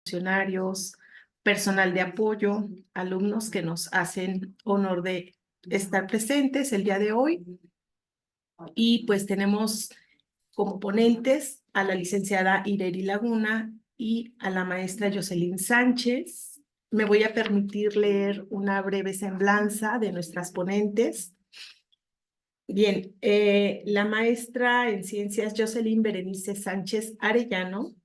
funcionarios, personal de apoyo, alumnos que nos hacen honor de estar presentes el día de hoy. Y pues tenemos como ponentes a la licenciada Ireri Laguna y a la maestra Jocelyn Sánchez. Me voy a permitir leer una breve semblanza de nuestras ponentes. Bien, la maestra en ciencias Jocelyn Berenice Sánchez Arellano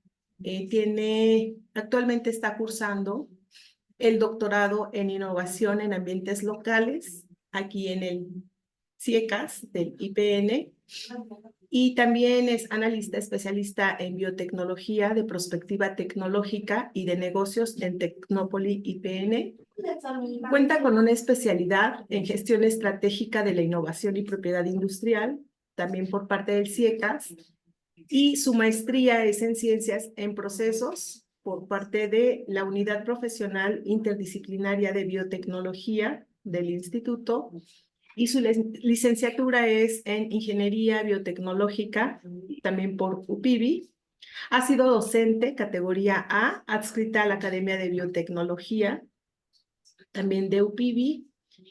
actualmente está cursando el doctorado en innovación en ambientes locales aquí en el CIECAS del IPN, y también es analista especialista en biotecnología de prospectiva tecnológica y de negocios en Tecnópoli IPN. Cuenta con una especialidad en gestión estratégica de la innovación y propiedad industrial, también por parte del CIECAS, y su maestría es en ciencias en procesos por parte de la Unidad Profesional Interdisciplinaria de Biotecnología del Instituto, y su licenciatura es en Ingeniería Biotecnológica, también por UPIBI. Ha sido docente categoría A, adscrita a la Academia de Biotecnología, también de UPIBI,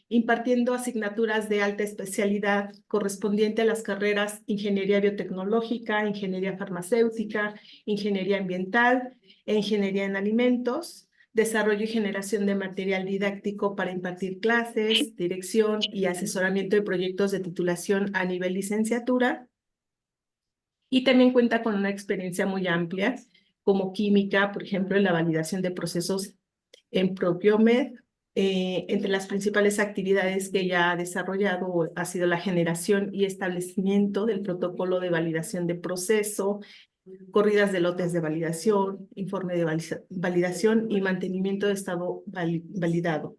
impartiendo asignaturas de alta especialidad correspondiente a las carreras Ingeniería Biotecnológica, Ingeniería Farmacéutica, Ingeniería Ambiental e Ingeniería en Alimentos, desarrollo y generación de material didáctico para impartir clases, dirección y asesoramiento de proyectos de titulación a nivel licenciatura, y también cuenta con una experiencia muy amplia como química, por ejemplo, en la validación de procesos en Propiomed. Entre las principales actividades que ella ha desarrollado ha sido la generación y establecimiento del protocolo de validación de proceso, corridas de lotes de validación, informe de validación y mantenimiento de estado validado.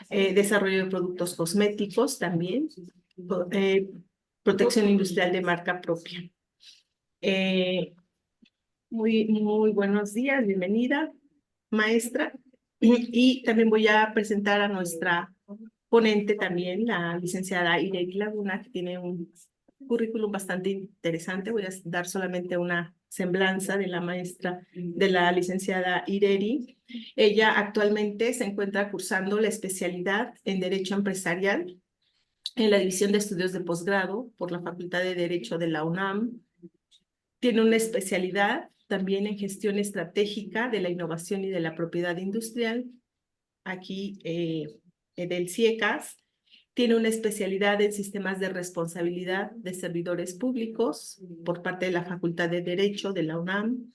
Desarrollo de productos cosméticos también, protección industrial de marca propia. Muy buenos días, bienvenida, maestra. Y también voy a presentar a nuestra ponente también, la licenciada Ireri Laguna, que tiene un currículum bastante interesante. Voy a dar solamente una semblanza de la maestra, de la licenciada Ireri. Ella actualmente se encuentra cursando la especialidad en Derecho Empresarial en la División de Estudios de Posgrado por la Facultad de Derecho de la UNAM. Tiene una especialidad también en gestión estratégica de la innovación y de la propiedad industrial, aquí del CIECAS. Tiene una especialidad en sistemas de responsabilidad de servidores públicos por parte de la Facultad de Derecho de la UNAM.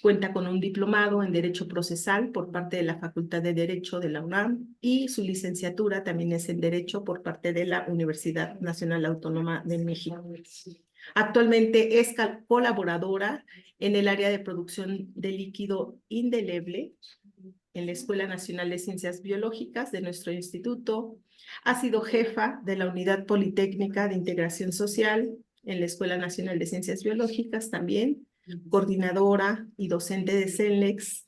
Cuenta con un diplomado en Derecho Procesal por parte de la Facultad de Derecho de la UNAM, y su licenciatura también es en Derecho por parte de la Universidad Nacional Autónoma de México. Actualmente es colaboradora en el área de producción de líquido indeleble en la Escuela Nacional de Ciencias Biológicas de nuestro instituto. Ha sido jefa de la Unidad Politécnica de Integración Social en la Escuela Nacional de Ciencias Biológicas también, coordinadora y docente de CENLEX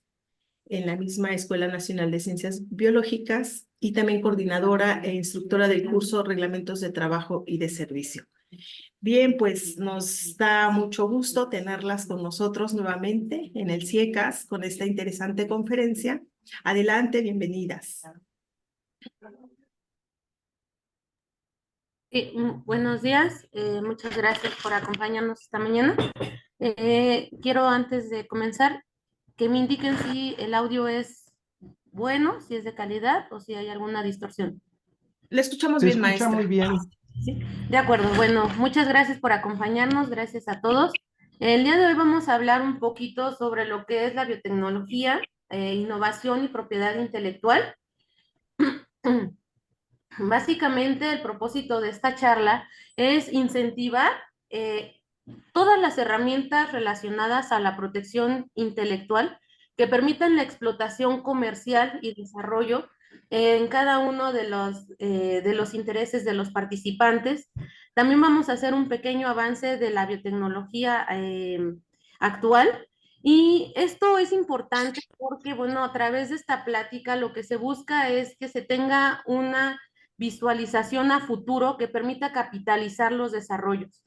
en la misma Escuela Nacional de Ciencias Biológicas, y también coordinadora e instructora del curso Reglamentos de Trabajo y de Servicio. Bien, pues nos da mucho gusto tenerlas con nosotros nuevamente en el CIECAS con esta interesante conferencia. Adelante, bienvenidas. Buenos días, muchas gracias por acompañarnos esta mañana. Quiero antes de comenzar que me indiquen si el audio es bueno, si es de calidad o si hay alguna distorsión. Le escuchamos Se bien, escucha maestra. muy bien. ¿Sí? De acuerdo, bueno, muchas gracias por acompañarnos, gracias a todos. El día de hoy vamos a hablar un poquito sobre lo que es la biotecnología, innovación y propiedad intelectual. Básicamente, el propósito de esta charla es incentivar todas las herramientas relacionadas a la protección intelectual que permitan la explotación comercial y desarrollo en cada uno de los intereses de los participantes. También vamos a hacer un pequeño avance de la biotecnología actual. Y esto es importante porque, bueno, a través de esta plática lo que se busca es que se tenga una visualización a futuro que permita capitalizar los desarrollos.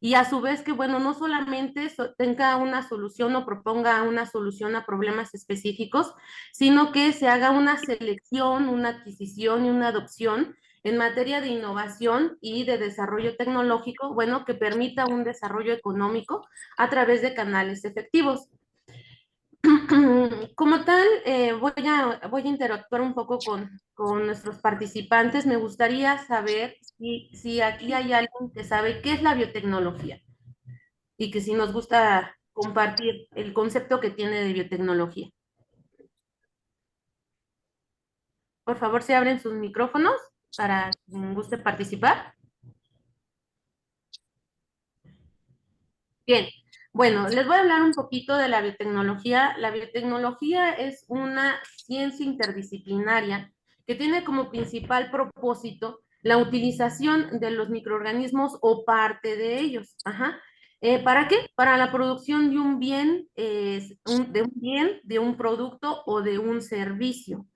y a su vez que, bueno, no solamente tenga una solución o proponga una solución a problemas específicos, sino que se haga una selección, una adquisición y una adopción en materia de innovación y de desarrollo tecnológico, bueno, que permita un desarrollo económico a través de canales efectivos. Como tal, voy a interactuar un poco con nuestros participantes. Me gustaría saber si aquí hay alguien que sabe qué es la biotecnología y que si nos gusta compartir el concepto que tiene de biotecnología. Por favor, se abren sus micrófonos para quien guste participar. Bien, bueno, les voy a hablar un poquito de la biotecnología. La biotecnología es una ciencia interdisciplinaria que tiene como principal propósito la utilización de los microorganismos o parte de ellos. Ajá. ¿Para qué? Para la producción de un bien, de un producto o de un servicio.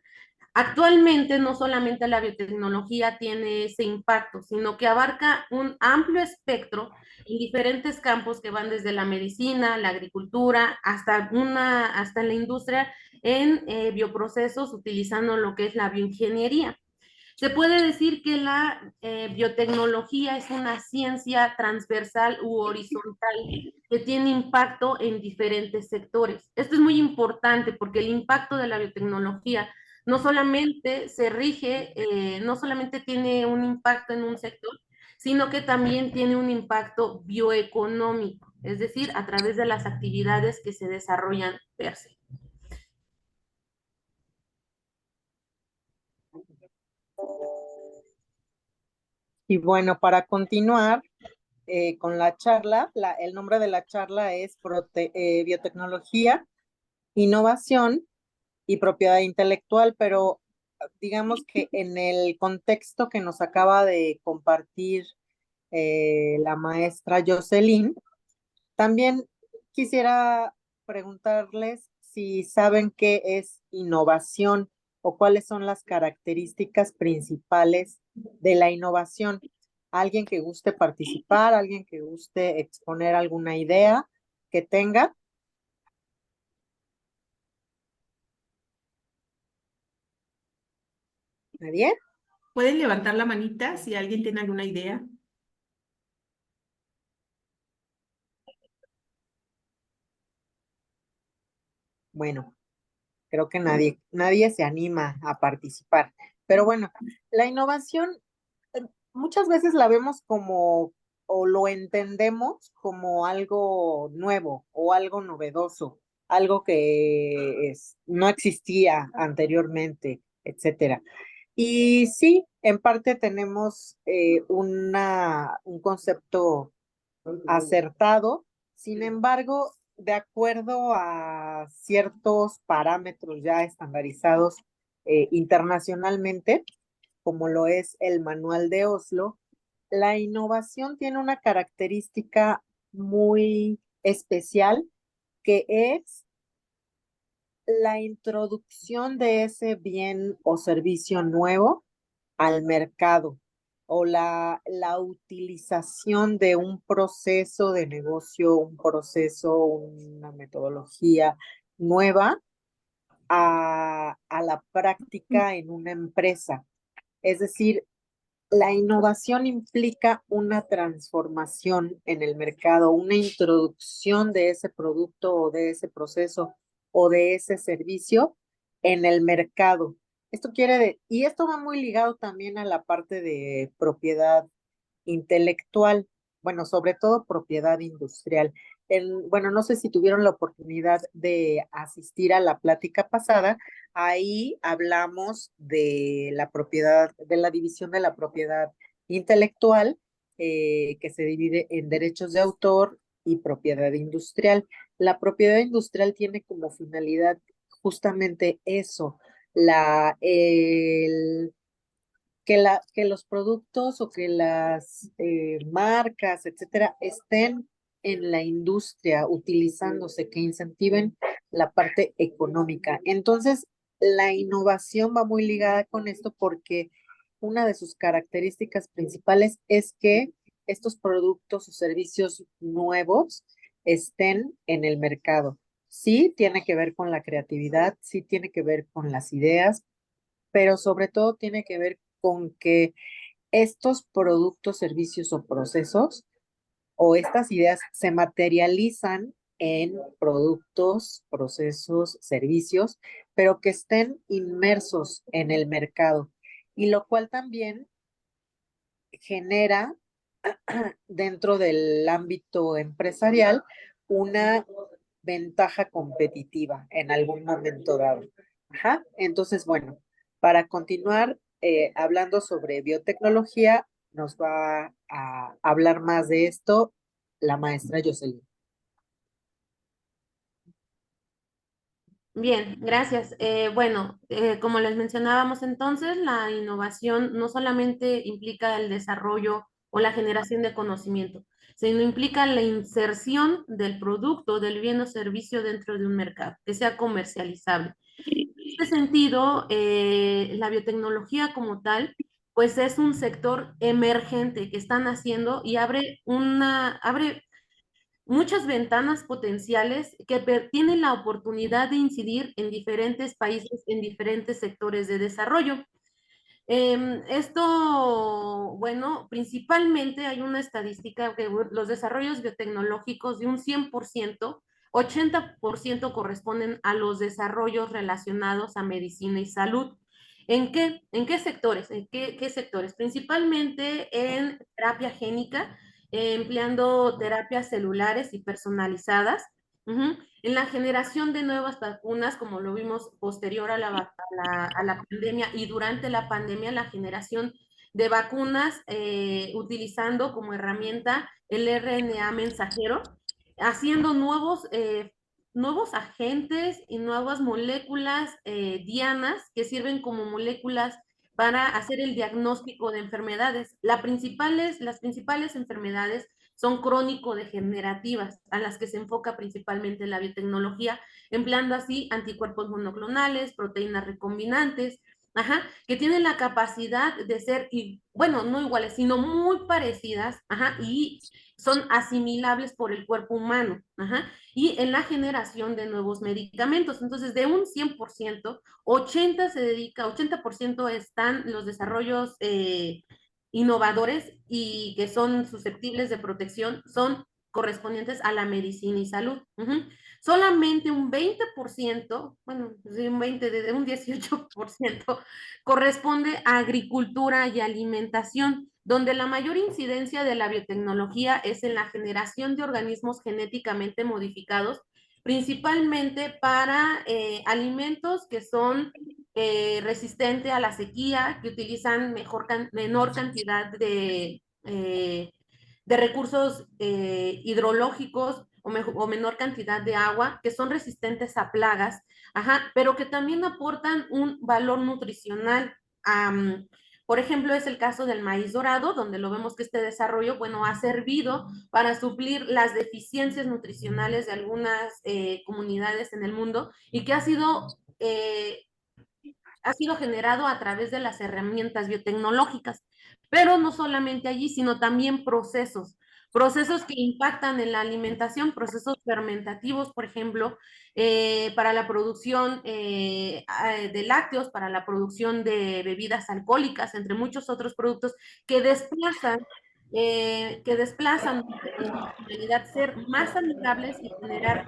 Actualmente no solamente la biotecnología tiene ese impacto, sino que abarca un amplio espectro en diferentes campos que van desde la medicina, la agricultura, hasta la industria en bioprocesos utilizando lo que es la bioingeniería. Se puede decir que la biotecnología es una ciencia transversal u horizontal que tiene impacto en diferentes sectores. Esto es muy importante porque el impacto de la biotecnología no solamente se rige, no solamente tiene un impacto en un sector, sino que también tiene un impacto bioeconómico, es decir, a través de las actividades que se desarrollan per se. Y bueno, para continuar con la charla, el nombre de la charla es Biotecnología, Innovación y Propiedad Intelectual, pero digamos que en el contexto que nos acaba de compartir la maestra Jocelyn, también quisiera preguntarles si saben qué es innovación o cuáles son las características principales de la innovación. Alguien que guste participar, alguien que guste exponer alguna idea que tenga. ¿Nadie? ¿Pueden levantar la manita si alguien tiene alguna idea? Bueno, creo que nadie se anima a participar. Pero bueno, la innovación muchas veces la vemos como, o lo entendemos como algo nuevo o algo novedoso, algo que no existía anteriormente, etcétera. Y sí, en parte tenemos un concepto acertado. Sin embargo, de acuerdo a ciertos parámetros ya estandarizados internacionalmente, como lo es el Manual de Oslo, la innovación tiene una característica muy especial, que es la introducción de ese bien o servicio nuevo al mercado, o la utilización de un proceso de negocio, un proceso, una metodología nueva a la práctica en una empresa. Es decir, la innovación implica una transformación en el mercado, una introducción de ese producto o de ese proceso o de ese servicio en el mercado. Y esto va muy ligado también a la parte de propiedad intelectual, bueno, sobre todo propiedad industrial. Bueno, no sé si tuvieron la oportunidad de asistir a la plática pasada. Ahí hablamos de la propiedad, de la división de la propiedad intelectual, que se divide en derechos de autor y propiedad industrial. La propiedad industrial tiene como finalidad justamente eso, que los productos o que las marcas, etcétera, estén en la industria utilizándose, que incentiven la parte económica. Entonces, la innovación va muy ligada con esto porque una de sus características principales es que estos productos o servicios nuevos estén en el mercado. Sí tiene que ver con la creatividad, sí tiene que ver con las ideas, pero sobre todo tiene que ver con que estos productos, servicios o procesos o estas ideas se materializan en productos, procesos, servicios, pero que estén inmersos en el mercado. Y lo cual también genera dentro del ámbito empresarial una ventaja competitiva en algún momento dado. Ajá. Entonces, bueno, para continuar hablando sobre biotecnología, nos va a hablar más de esto la maestra Jocelyn. Bien, gracias. Bueno, como les mencionábamos entonces, la innovación no solamente implica el desarrollo o la generación de conocimiento, sino implica la inserción del producto, del bien o servicio dentro de un mercado, que sea comercializable. En este sentido, la biotecnología como tal, pues es un sector emergente que están haciendo y abre muchas ventanas potenciales que tienen la oportunidad de incidir en diferentes países, en diferentes sectores de desarrollo. Esto, bueno, principalmente hay una estadística que los desarrollos biotecnológicos de un 100%, 80% corresponden a los desarrollos relacionados a medicina y salud. ¿En qué sectores? ¿Qué sectores? Principalmente en terapia génica, empleando terapias celulares y personalizadas. En la generación de nuevas vacunas, como lo vimos posterior a la pandemia y durante la pandemia, la generación de vacunas utilizando como herramienta el RNA mensajero, haciendo nuevos agentes y nuevas moléculas dianas que sirven como moléculas para hacer el diagnóstico de enfermedades. Las principales enfermedades son crónico-degenerativas, a las que se enfoca principalmente la biotecnología, empleando así anticuerpos monoclonales, proteínas recombinantes, ajá, que tienen la capacidad de ser, bueno, no iguales, sino muy parecidas, ajá, y son asimilables por el cuerpo humano, ajá, y en la generación de nuevos medicamentos. Entonces, de un 100%, 80% están los desarrollos innovadores y que son susceptibles de protección, son correspondientes a la medicina y salud. Solamente un 20%, bueno, de un 20, de un 18% corresponde a agricultura y alimentación, donde la mayor incidencia de la biotecnología es en la generación de organismos genéticamente modificados, principalmente para alimentos que son resistentes a la sequía, que utilizan menor cantidad de recursos hidrológicos o menor cantidad de agua, que son resistentes a plagas, ajá, pero que también aportan un valor nutricional. Por ejemplo, es el caso del maíz dorado, donde lo vemos que este desarrollo, bueno, ha servido para suplir las deficiencias nutricionales de algunas comunidades en el mundo y que ha sido generado a través de las herramientas biotecnológicas, pero no solamente allí, sino también procesos que impactan en la alimentación, procesos fermentativos, por ejemplo, para la producción de lácteos, para la producción de bebidas alcohólicas, entre muchos otros productos que desplazan en realidad ser más amigables y generar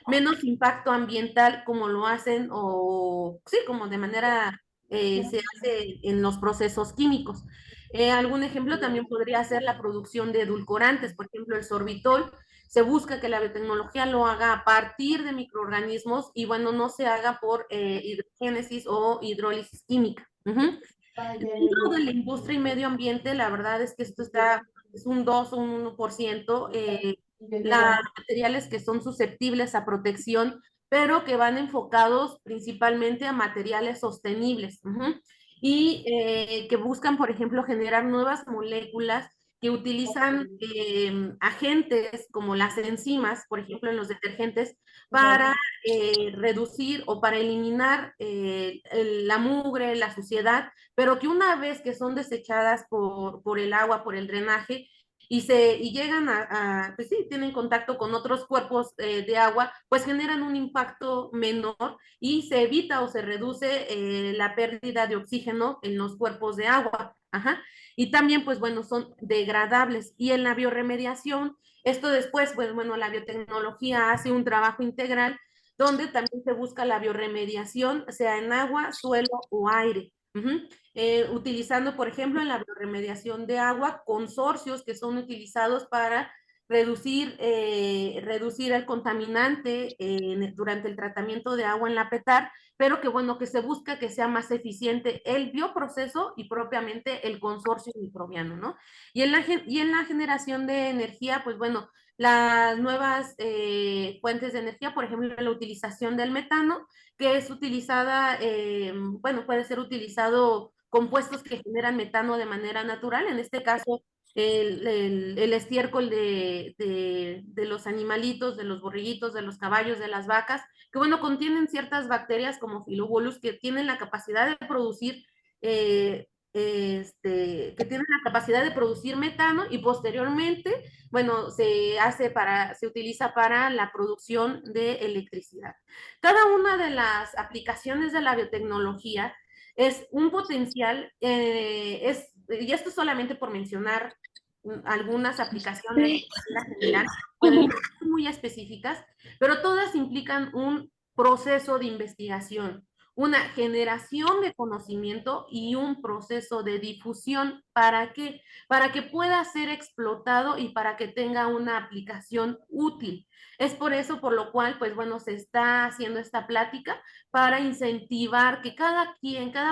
menos impacto ambiental como lo hacen o sí, como de manera se hace en los procesos químicos. Algún ejemplo también podría ser la producción de edulcorantes, por ejemplo, el sorbitol. Se busca que la biotecnología lo haga a partir de microorganismos y bueno, no se haga por hidrogénesis o hidrólisis química. Dentro de la industria y medio ambiente, la verdad es que es un 2 o un 1%, materiales que son susceptibles a protección, pero que van enfocados principalmente a materiales sostenibles. Y que buscan, por ejemplo, generar nuevas moléculas que utilizan agentes como las enzimas, por ejemplo, en los detergentes, para reducir o para eliminar la mugre, la suciedad, pero que una vez que son desechadas por el agua, por el drenaje, y llegan pues sí, tienen contacto con otros cuerpos de agua, pues generan un impacto menor y se evita o se reduce la pérdida de oxígeno en los cuerpos de agua. Ajá. Y también, pues bueno, son degradables. Y en la bioremediación, esto después, pues bueno, la biotecnología hace un trabajo integral donde también se busca la bioremediación, sea en agua, suelo o aire. Utilizando, por ejemplo, en la bioremediación de agua, consorcios que son utilizados para reducir el contaminante durante el tratamiento de agua en la PETAR, pero que bueno, que se busca que sea más eficiente el bioproceso y propiamente el consorcio microbiano, ¿no? Y en la generación de energía, pues bueno, las nuevas fuentes de energía, por ejemplo, la utilización del metano, que es utilizada, bueno, puede ser utilizado compuestos que generan metano de manera natural, en este caso el estiércol de los animalitos, de los borreguitos, de los caballos, de las vacas, que bueno, contienen ciertas bacterias como Filobolus que tienen la capacidad de producir que tienen la capacidad de producir metano y posteriormente, bueno, se utiliza para la producción de electricidad. Cada una de las aplicaciones de la biotecnología es un potencial, y esto solamente por mencionar algunas aplicaciones en general, pueden ser muy específicas, pero todas implican un proceso de investigación, una generación de conocimiento y un proceso de difusión. ¿Para qué? Para que pueda ser explotado y para que tenga una aplicación útil. Es por eso por lo cual, pues bueno, se está haciendo esta plática para incentivar que cada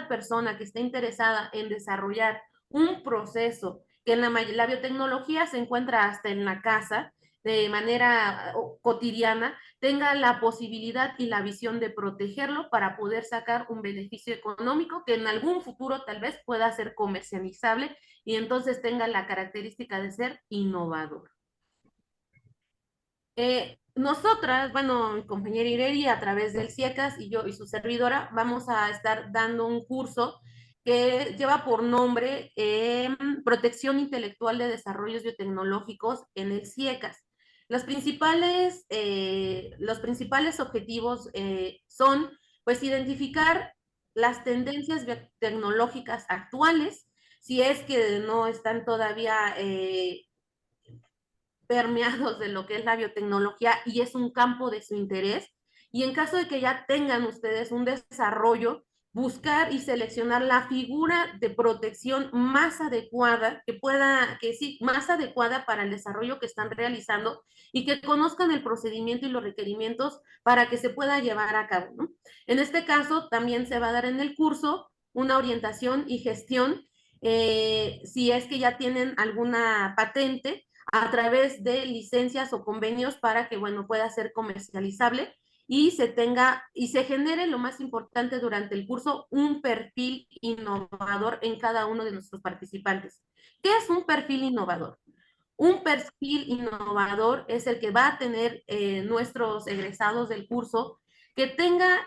persona que esté interesada en desarrollar un proceso, que en la biotecnología se encuentra hasta en la casa, de manera cotidiana, tenga la posibilidad y la visión de protegerlo para poder sacar un beneficio económico que en algún futuro tal vez pueda ser comercializable y entonces tenga la característica de ser innovador. Nosotras, bueno, mi compañera Ireri, a través del CIECAS y yo y su servidora, vamos a estar dando un curso que lleva por nombre Protección Intelectual de Desarrollos Biotecnológicos en el CIECAS. Los principales objetivos son, pues, identificar las tendencias biotecnológicas actuales, si es que no están todavía permeados de lo que es la biotecnología y es un campo de su interés. Y en caso de que ya tengan ustedes un desarrollo, buscar y seleccionar la figura de protección más adecuada, que sí, más adecuada para el desarrollo que están realizando y que conozcan el procedimiento y los requerimientos para que se pueda llevar a cabo, ¿no? En este caso, también se va a dar en el curso una orientación y gestión, si es que ya tienen alguna patente, a través de licencias o convenios para que, bueno, pueda ser comercializable y se genere lo más importante durante el curso, un perfil innovador en cada uno de nuestros participantes. ¿Qué es un perfil innovador? Un perfil innovador es el que va a tener nuestros egresados del curso, que tenga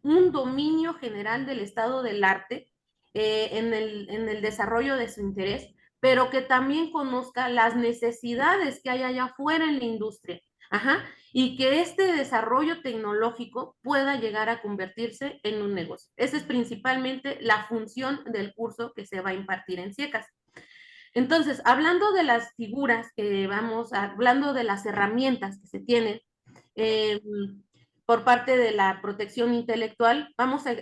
un dominio general del estado del arte en el desarrollo de su interés, pero que también conozca las necesidades que hay allá afuera en la industria. Ajá, y que este desarrollo tecnológico pueda llegar a convertirse en un negocio. Esa es principalmente la función del curso que se va a impartir en CIECAS. Entonces, hablando de las figuras hablando de las herramientas que se tienen eh, por parte de la protección intelectual, vamos a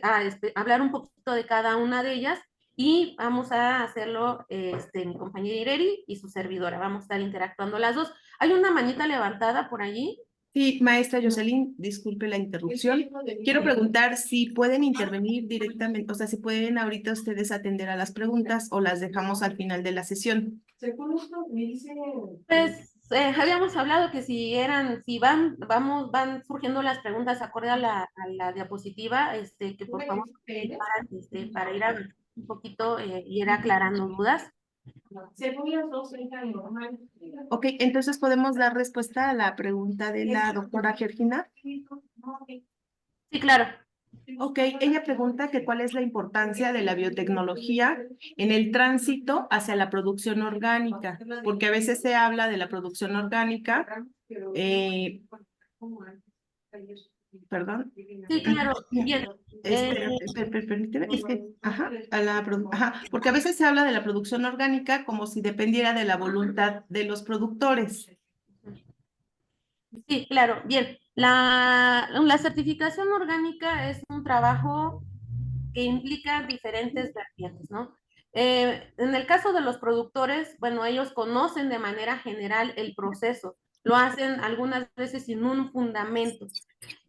hablar un poquito de cada una de ellas y vamos a hacerlo mi compañera Ireri y su servidora. Vamos a estar interactuando las dos. ¿Hay una manita levantada por allí? Sí, maestra Jocelyn, disculpe la interrupción. Quiero preguntar si pueden intervenir directamente, o sea, si pueden ahorita ustedes atender a las preguntas o las dejamos al final de la sesión. Pues habíamos hablado que si van surgiendo las preguntas acorde a la diapositiva, que por favor para ir a un poquito ir aclarando dudas. Según las dos, entra normal. Ok, entonces podemos dar respuesta a la pregunta de la doctora Georgina. Sí, claro. Ok, ella pregunta que cuál es la importancia de la biotecnología en el tránsito hacia la producción orgánica, porque a veces se habla de la producción orgánica, perdón. Sí, claro. Bien. Permíteme, es que, ajá, ajá, porque a veces se habla de la producción orgánica como si dependiera de la voluntad de los productores. Sí, claro, bien. La certificación orgánica es un trabajo que implica diferentes vertientes, ¿no? En el caso de los productores, bueno, ellos conocen de manera general el proceso, lo hacen algunas veces sin un fundamento.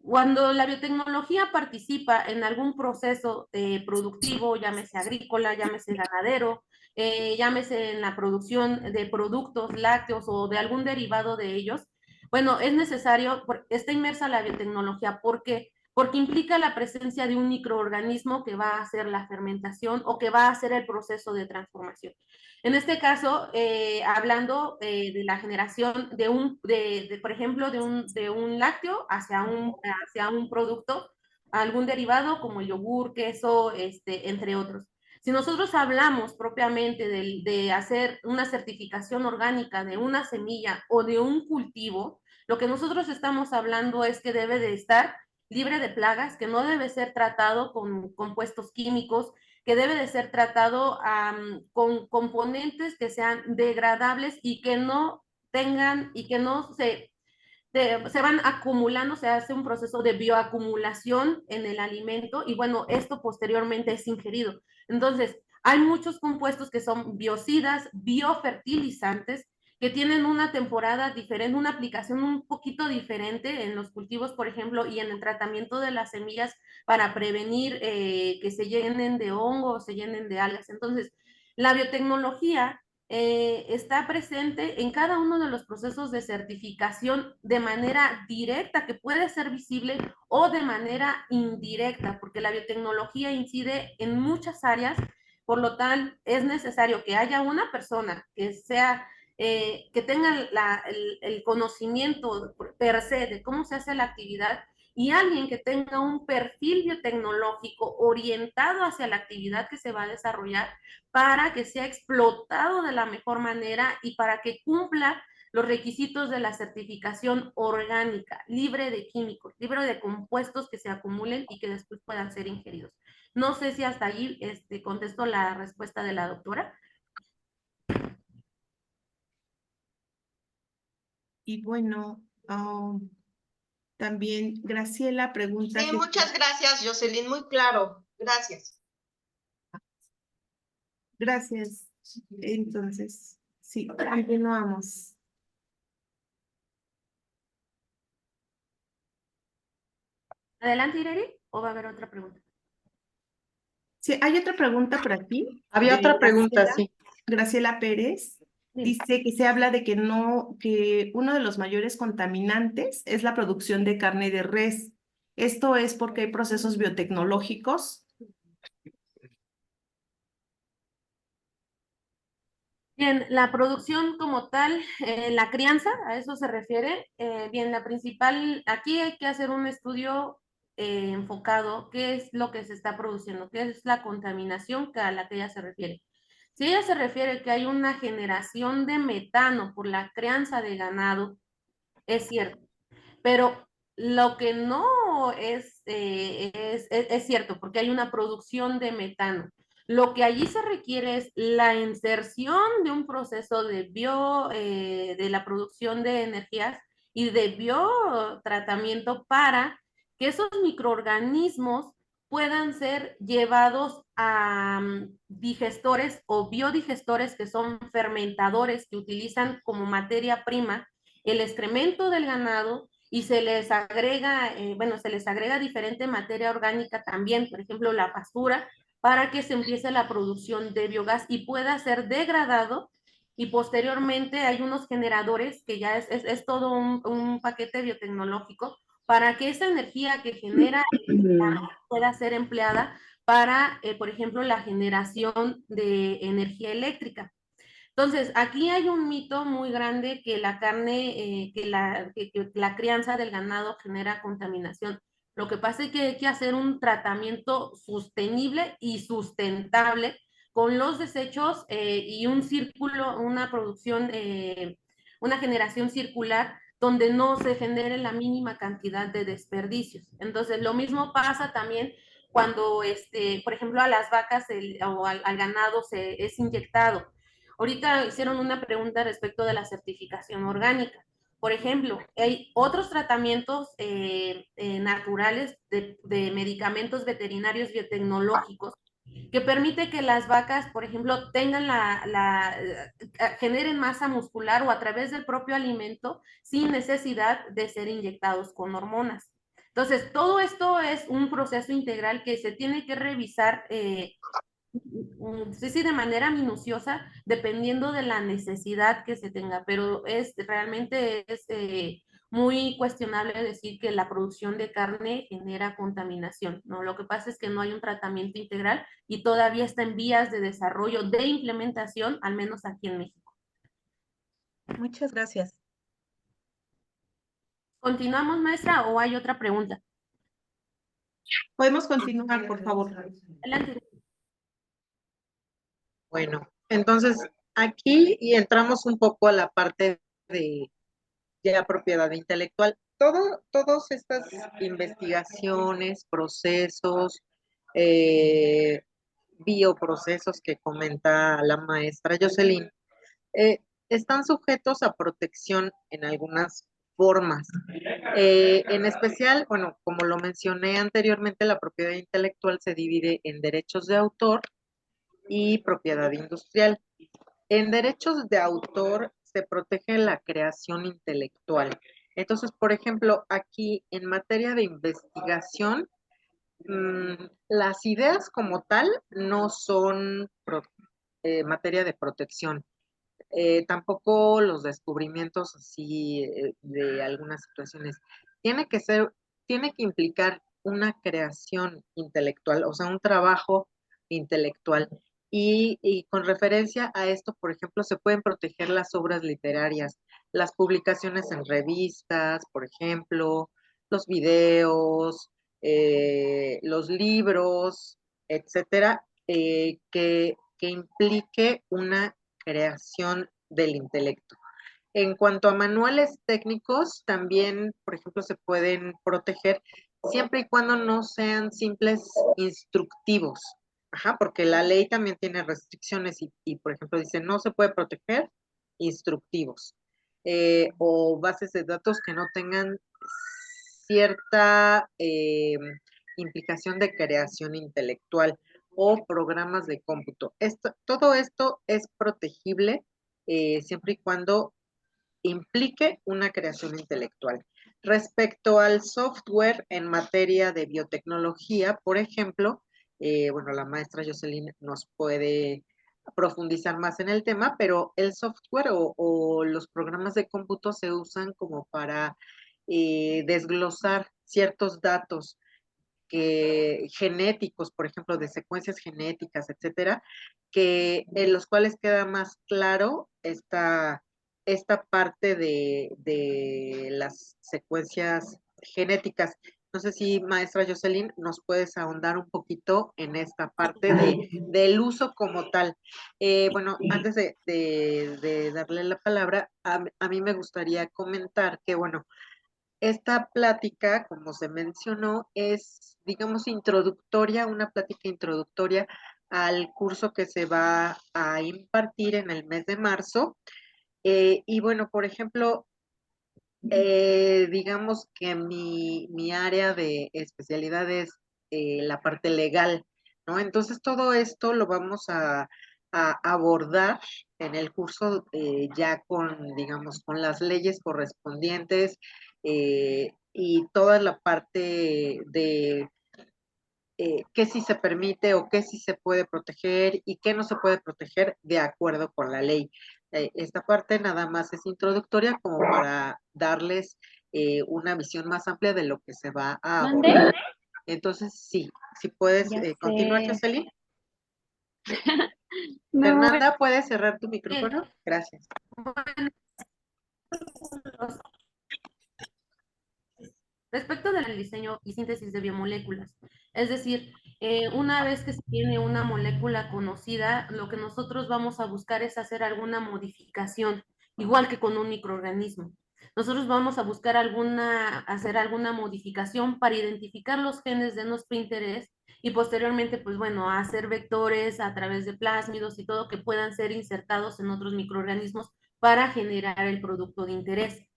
Cuando la biotecnología participa en algún proceso productivo, llámese agrícola, llámese ganadero, llámese en la producción de productos lácteos o de algún derivado de ellos, bueno, es necesario, está inmersa la biotecnología. ¿Por qué? Porque implica la presencia de un microorganismo que va a hacer la fermentación o que va a hacer el proceso de transformación. En este caso, hablando de la generación por ejemplo, de un lácteo hacia un producto, algún derivado como el yogur, queso, entre otros. Si nosotros hablamos propiamente de hacer una certificación orgánica de una semilla o de un cultivo, lo que nosotros estamos hablando es que debe de estar libre de plagas, que no debe ser tratado con compuestos químicos, que debe de ser tratado con componentes que sean degradables y que no tengan y que no se van acumulando, se hace un proceso de bioacumulación en el alimento y bueno, esto posteriormente es ingerido. Entonces, hay muchos compuestos que son biocidas, biofertilizantes, que tienen una temporada diferente, una aplicación un poquito diferente en los cultivos, por ejemplo, y en el tratamiento de las semillas para prevenir que se llenen de hongos, se llenen de algas. Entonces, la biotecnología está presente en cada uno de los procesos de certificación de manera directa, que puede ser visible, o de manera indirecta, porque la biotecnología incide en muchas áreas, por lo tanto es necesario que haya una persona que sea, que tenga el conocimiento per se de cómo se hace la actividad y alguien que tenga un perfil biotecnológico orientado hacia la actividad que se va a desarrollar para que sea explotado de la mejor manera y para que cumpla los requisitos de la certificación orgánica, libre de químicos, libre de compuestos que se acumulen y que después puedan ser ingeridos. No sé si hasta allí contesto la respuesta de la doctora. Y bueno, también Graciela pregunta. Sí, muchas gracias, Jocelyn, muy claro. Gracias. Gracias. Entonces, sí, continuamos. Adelante, Irene, o va a haber otra pregunta. Sí, hay otra pregunta por aquí. Había otra pregunta, Graciela, sí. Graciela Pérez. Dice que se habla de que que uno de los mayores contaminantes es la producción de carne de res. Esto es porque hay procesos biotecnológicos. Bien, la producción como tal, la crianza, a eso se refiere. Bien, la principal, aquí hay que hacer un estudio enfocado, qué es lo que se está produciendo, qué es la contaminación a la que ella se refiere. Si ella se refiere que hay una generación de metano por la crianza de ganado, es cierto, pero lo que no es cierto, porque hay una producción de metano. Lo que allí se requiere es la inserción de un proceso de la producción de energías y de biotratamiento para que esos microorganismos puedan ser llevados a digestores o biodigestores, que son fermentadores que utilizan como materia prima el excremento del ganado y se les agrega, se les agrega diferente materia orgánica también, por ejemplo, la pastura, para que se empiece la producción de biogás y pueda ser degradado. Y posteriormente hay unos generadores que ya es todo un paquete biotecnológico para que esa energía que genera pueda ser empleada para, por ejemplo, la generación de energía eléctrica. Entonces, aquí hay un mito muy grande que la carne, que la crianza del ganado genera contaminación. Lo que pasa es que hay que hacer un tratamiento sostenible y sustentable con los desechos y un círculo, una producción, una generación circular donde no se genere la mínima cantidad de desperdicios. Entonces, lo mismo pasa también cuando, por ejemplo, a las vacas o al ganado es inyectado. Ahorita hicieron una pregunta respecto de la certificación orgánica. Por ejemplo, hay otros tratamientos naturales de medicamentos veterinarios biotecnológicos que permite que las vacas, por ejemplo, tengan generen masa muscular o a través del propio alimento sin necesidad de ser inyectados con hormonas. Entonces, todo esto es un proceso integral que se tiene que revisar sí, de manera minuciosa, dependiendo de la necesidad que se tenga, pero realmente es muy cuestionable decir que la producción de carne genera contaminación, ¿no? Lo que pasa es que no hay un tratamiento integral y todavía está en vías de desarrollo, de implementación, al menos aquí en México. Muchas gracias. ¿Continuamos, maestra, o hay otra pregunta? Podemos continuar, por favor. Adelante. Bueno, entonces aquí y entramos un poco a la parte de la propiedad intelectual. Todas estas investigaciones, procesos, bioprocesos que comenta la maestra Jocelyn, están sujetos a protección en algunas formas. En especial, bueno, como lo mencioné anteriormente, la propiedad intelectual se divide en derechos de autor y propiedad industrial. En derechos de autor se protege la creación intelectual. Entonces, por ejemplo, aquí en materia de investigación, las ideas como tal no son materia de protección. Tampoco los descubrimientos así de algunas situaciones. Tiene que ser, tiene que implicar una creación intelectual, o sea, un trabajo intelectual. Y con referencia a esto, por ejemplo, se pueden proteger las obras literarias, las publicaciones en revistas, por ejemplo, los videos, los libros, etcétera, que implique una creación del intelecto. En cuanto a manuales técnicos, también, por ejemplo, se pueden proteger siempre y cuando no sean simples instructivos. Ajá, porque la ley también tiene restricciones y por ejemplo, dice no se puede proteger instructivos o bases de datos que no tengan cierta implicación de creación intelectual o programas de cómputo. Todo esto es protegible siempre y cuando implique una creación intelectual. Respecto al software en materia de biotecnología, por ejemplo, bueno, la maestra Jocelyn nos puede profundizar más en el tema, pero el software o los programas de cómputo se usan como para desglosar ciertos datos genéticos, por ejemplo, de secuencias genéticas, etcétera, que en los cuales queda más claro esta parte de las secuencias genéticas. No sé si, maestra Jocelyn, nos puedes ahondar un poquito en esta parte del uso como tal. Bueno, antes de darle la palabra, a mí me gustaría comentar que, bueno, esta plática, como se mencionó, es, digamos, introductoria, una plática introductoria al curso que se va a impartir en el mes de marzo. Y bueno, por ejemplo, digamos que mi área de especialidad es la parte legal, ¿no? Entonces todo esto lo vamos a abordar en el curso ya con, digamos, con las leyes correspondientes y toda la parte de qué sí se permite o qué sí se puede proteger y qué no se puede proteger de acuerdo con la ley. Esta parte nada más es introductoria como para darles una visión más amplia de lo que se va a abordar. Entonces, sí, si puedes continuar, Jocelyn. No, Fernanda, ¿puedes cerrar tu micrófono? Gracias. bueno, respecto del diseño y síntesis de biomoléculas, es decir, una vez que se tiene una molécula conocida, lo que nosotros vamos a buscar es hacer alguna modificación, igual que con un microorganismo. Nosotros vamos a buscar hacer alguna modificación para identificar los genes de nuestro interés y posteriormente, pues bueno, hacer vectores a través de plásmidos y todo que puedan ser insertados en otros microorganismos para generar el producto de interés.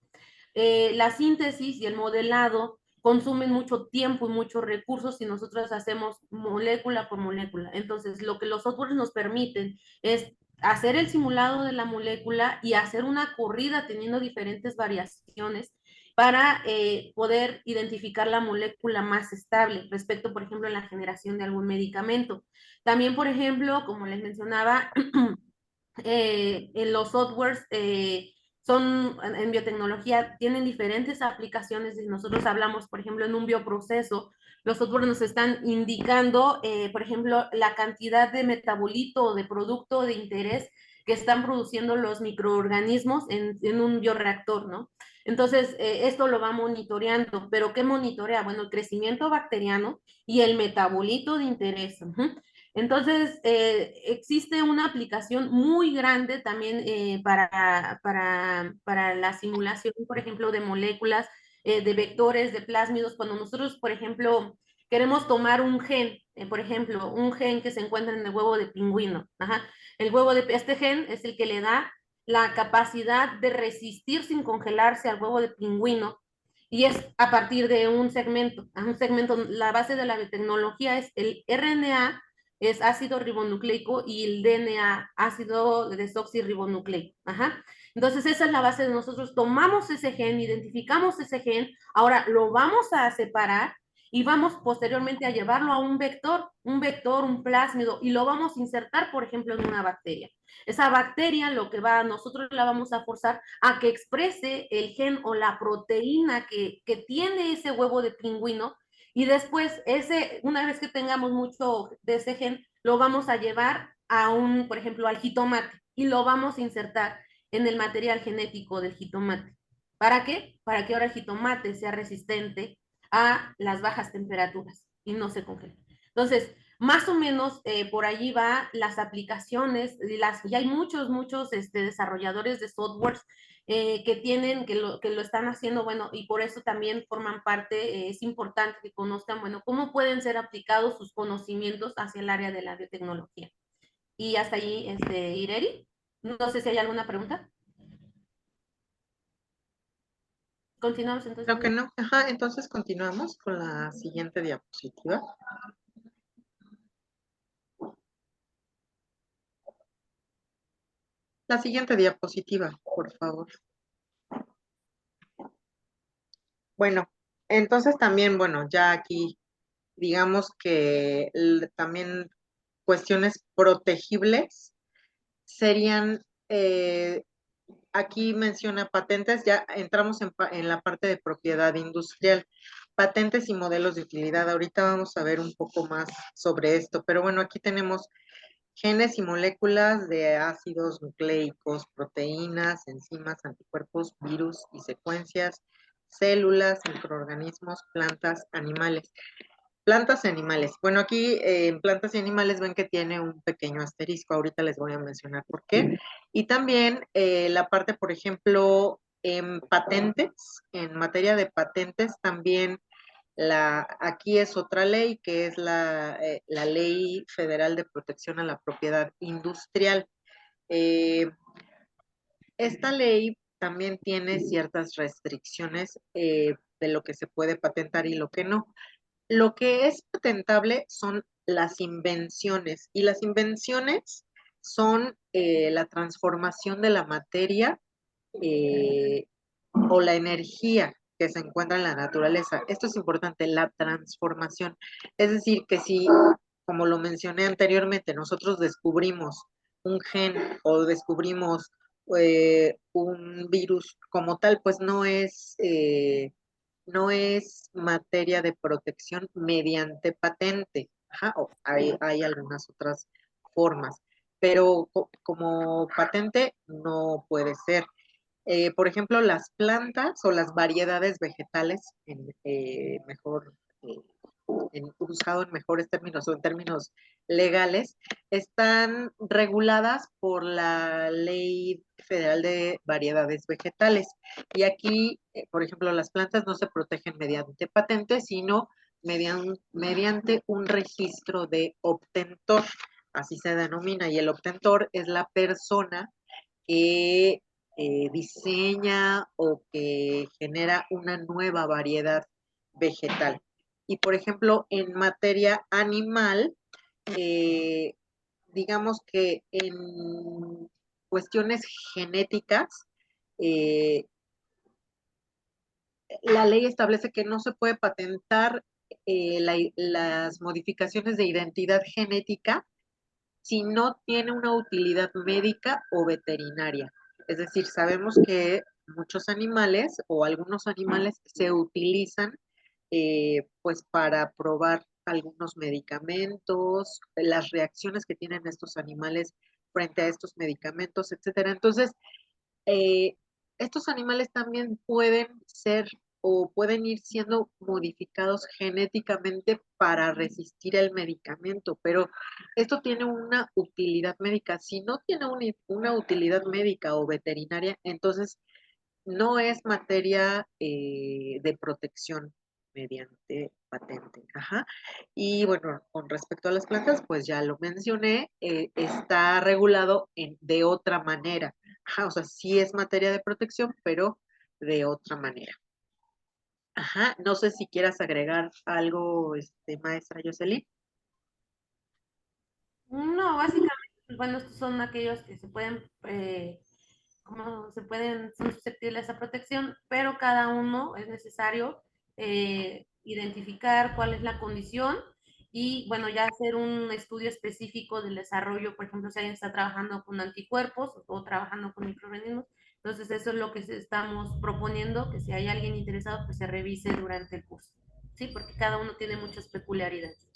La síntesis y el modelado consumen mucho tiempo y muchos recursos si nosotros hacemos molécula por molécula. Entonces, lo que los softwares nos permiten es hacer el simulado de la molécula y hacer una corrida teniendo diferentes variaciones para poder identificar la molécula más estable respecto, por ejemplo, a la generación de algún medicamento. También, por ejemplo, como les mencionaba, en los softwares en biotecnología, tienen diferentes aplicaciones. Si nosotros hablamos, por ejemplo, en un bioproceso, los softwares nos están indicando, por ejemplo, la cantidad de metabolito o de producto de interés que están produciendo los microorganismos en un bioreactor, ¿no? Entonces, esto lo va monitoreando, pero ¿qué monitorea? Bueno, el crecimiento bacteriano y el metabolito de interés. Entonces, existe una aplicación muy grande también para la simulación, por ejemplo, de moléculas, de vectores, de plásmidos. Cuando nosotros, por ejemplo, queremos tomar un gen, por ejemplo, un gen que se encuentra en el huevo de pingüino. Ajá. Este gen es el que le da la capacidad de resistir sin congelarse al huevo de pingüino y es a partir de un segmento, la base de la biotecnología es el RNA, es ácido ribonucleico y el DNA, ácido desoxirribonucleico. Ajá. Entonces esa es la base de nosotros, tomamos ese gen, identificamos ese gen, ahora lo vamos a separar y vamos posteriormente a llevarlo a un plásmido, y lo vamos a insertar, por ejemplo, en una bacteria. Esa bacteria nosotros la vamos a forzar a que exprese el gen o la proteína que tiene ese huevo de pingüino y después, una vez que tengamos mucho de ese gen, lo vamos a llevar por ejemplo, al jitomate y lo vamos a insertar en el material genético del jitomate. ¿Para qué? Para que ahora el jitomate sea resistente a las bajas temperaturas y no se congele. Entonces, más o menos por allí va las aplicaciones, ya hay muchos desarrolladores de softwares que lo están haciendo, bueno, y por eso también forman parte, es importante que conozcan, bueno, cómo pueden ser aplicados sus conocimientos hacia el área de la biotecnología. Y hasta allí, Ireri, no sé si hay alguna pregunta. Continuamos entonces. Creo que no. Ajá, entonces continuamos con la siguiente diapositiva. La siguiente diapositiva, por favor. Bueno, entonces también, bueno, ya aquí digamos que también cuestiones protegibles serían, aquí menciona patentes, ya entramos en la parte de propiedad industrial, patentes y modelos de utilidad. Ahorita vamos a ver un poco más sobre esto, pero bueno, aquí tenemos genes y moléculas de ácidos nucleicos, proteínas, enzimas, anticuerpos, virus y secuencias, células, microorganismos, plantas, animales. Plantas y animales. Bueno, aquí en plantas y animales ven que tiene un pequeño asterisco. Ahorita les voy a mencionar por qué. Y también la parte, por ejemplo, en patentes, en materia de patentes, también aquí es otra ley, que es la Ley Federal de Protección a la Propiedad Industrial. Esta ley también tiene ciertas restricciones de lo que se puede patentar y lo que no. Lo que es patentable son las invenciones, y las invenciones son la transformación de la materia o la energía que se encuentra en la naturaleza. Esto es importante, la transformación. Es decir, que si, como lo mencioné anteriormente, nosotros descubrimos un gen o descubrimos un virus como tal, pues no es materia de protección mediante patente. Ajá, hay algunas otras formas. pero como patente no puede ser. Por ejemplo, las plantas o las variedades vegetales, mejor, usado en mejores términos o en términos legales, están reguladas por la Ley Federal de Variedades Vegetales. Y aquí, por ejemplo, las plantas no se protegen mediante patente, sino mediante un registro de obtentor, así se denomina, y el obtentor es la persona que diseña o que genera una nueva variedad vegetal. Y por ejemplo, en materia animal, eh, digamos que en cuestiones genéticas, eh, la ley establece que no se puede patentar las modificaciones de identidad genética si no tiene una utilidad médica o veterinaria. Es decir, sabemos que muchos animales o algunos animales se utilizan pues para probar algunos medicamentos, las reacciones que tienen estos animales frente a estos medicamentos, etcétera. Entonces, eh, estos animales también pueden ser o pueden ir siendo modificados genéticamente para resistir el medicamento, pero esto tiene una utilidad médica. Si no tiene una utilidad médica o veterinaria, entonces no es materia de protección mediante patente. Ajá. Y bueno, con respecto a las plantas, pues ya lo mencioné, está regulado de otra manera. Ajá, o sea, sí es materia de protección, pero de otra manera. Ajá, no sé si quieras agregar algo, maestra Jocelyn. No, básicamente, bueno, estos son aquellos que se pueden, como se pueden, son susceptibles a protección, pero cada uno es necesario identificar cuál es la condición y, bueno, ya hacer un estudio específico del desarrollo, por ejemplo, si alguien está trabajando con anticuerpos o trabajando con microorganismos. Entonces, eso es lo que estamos proponiendo, que si hay alguien interesado, pues se revise durante el curso, ¿sí? Porque cada uno tiene muchas peculiaridades.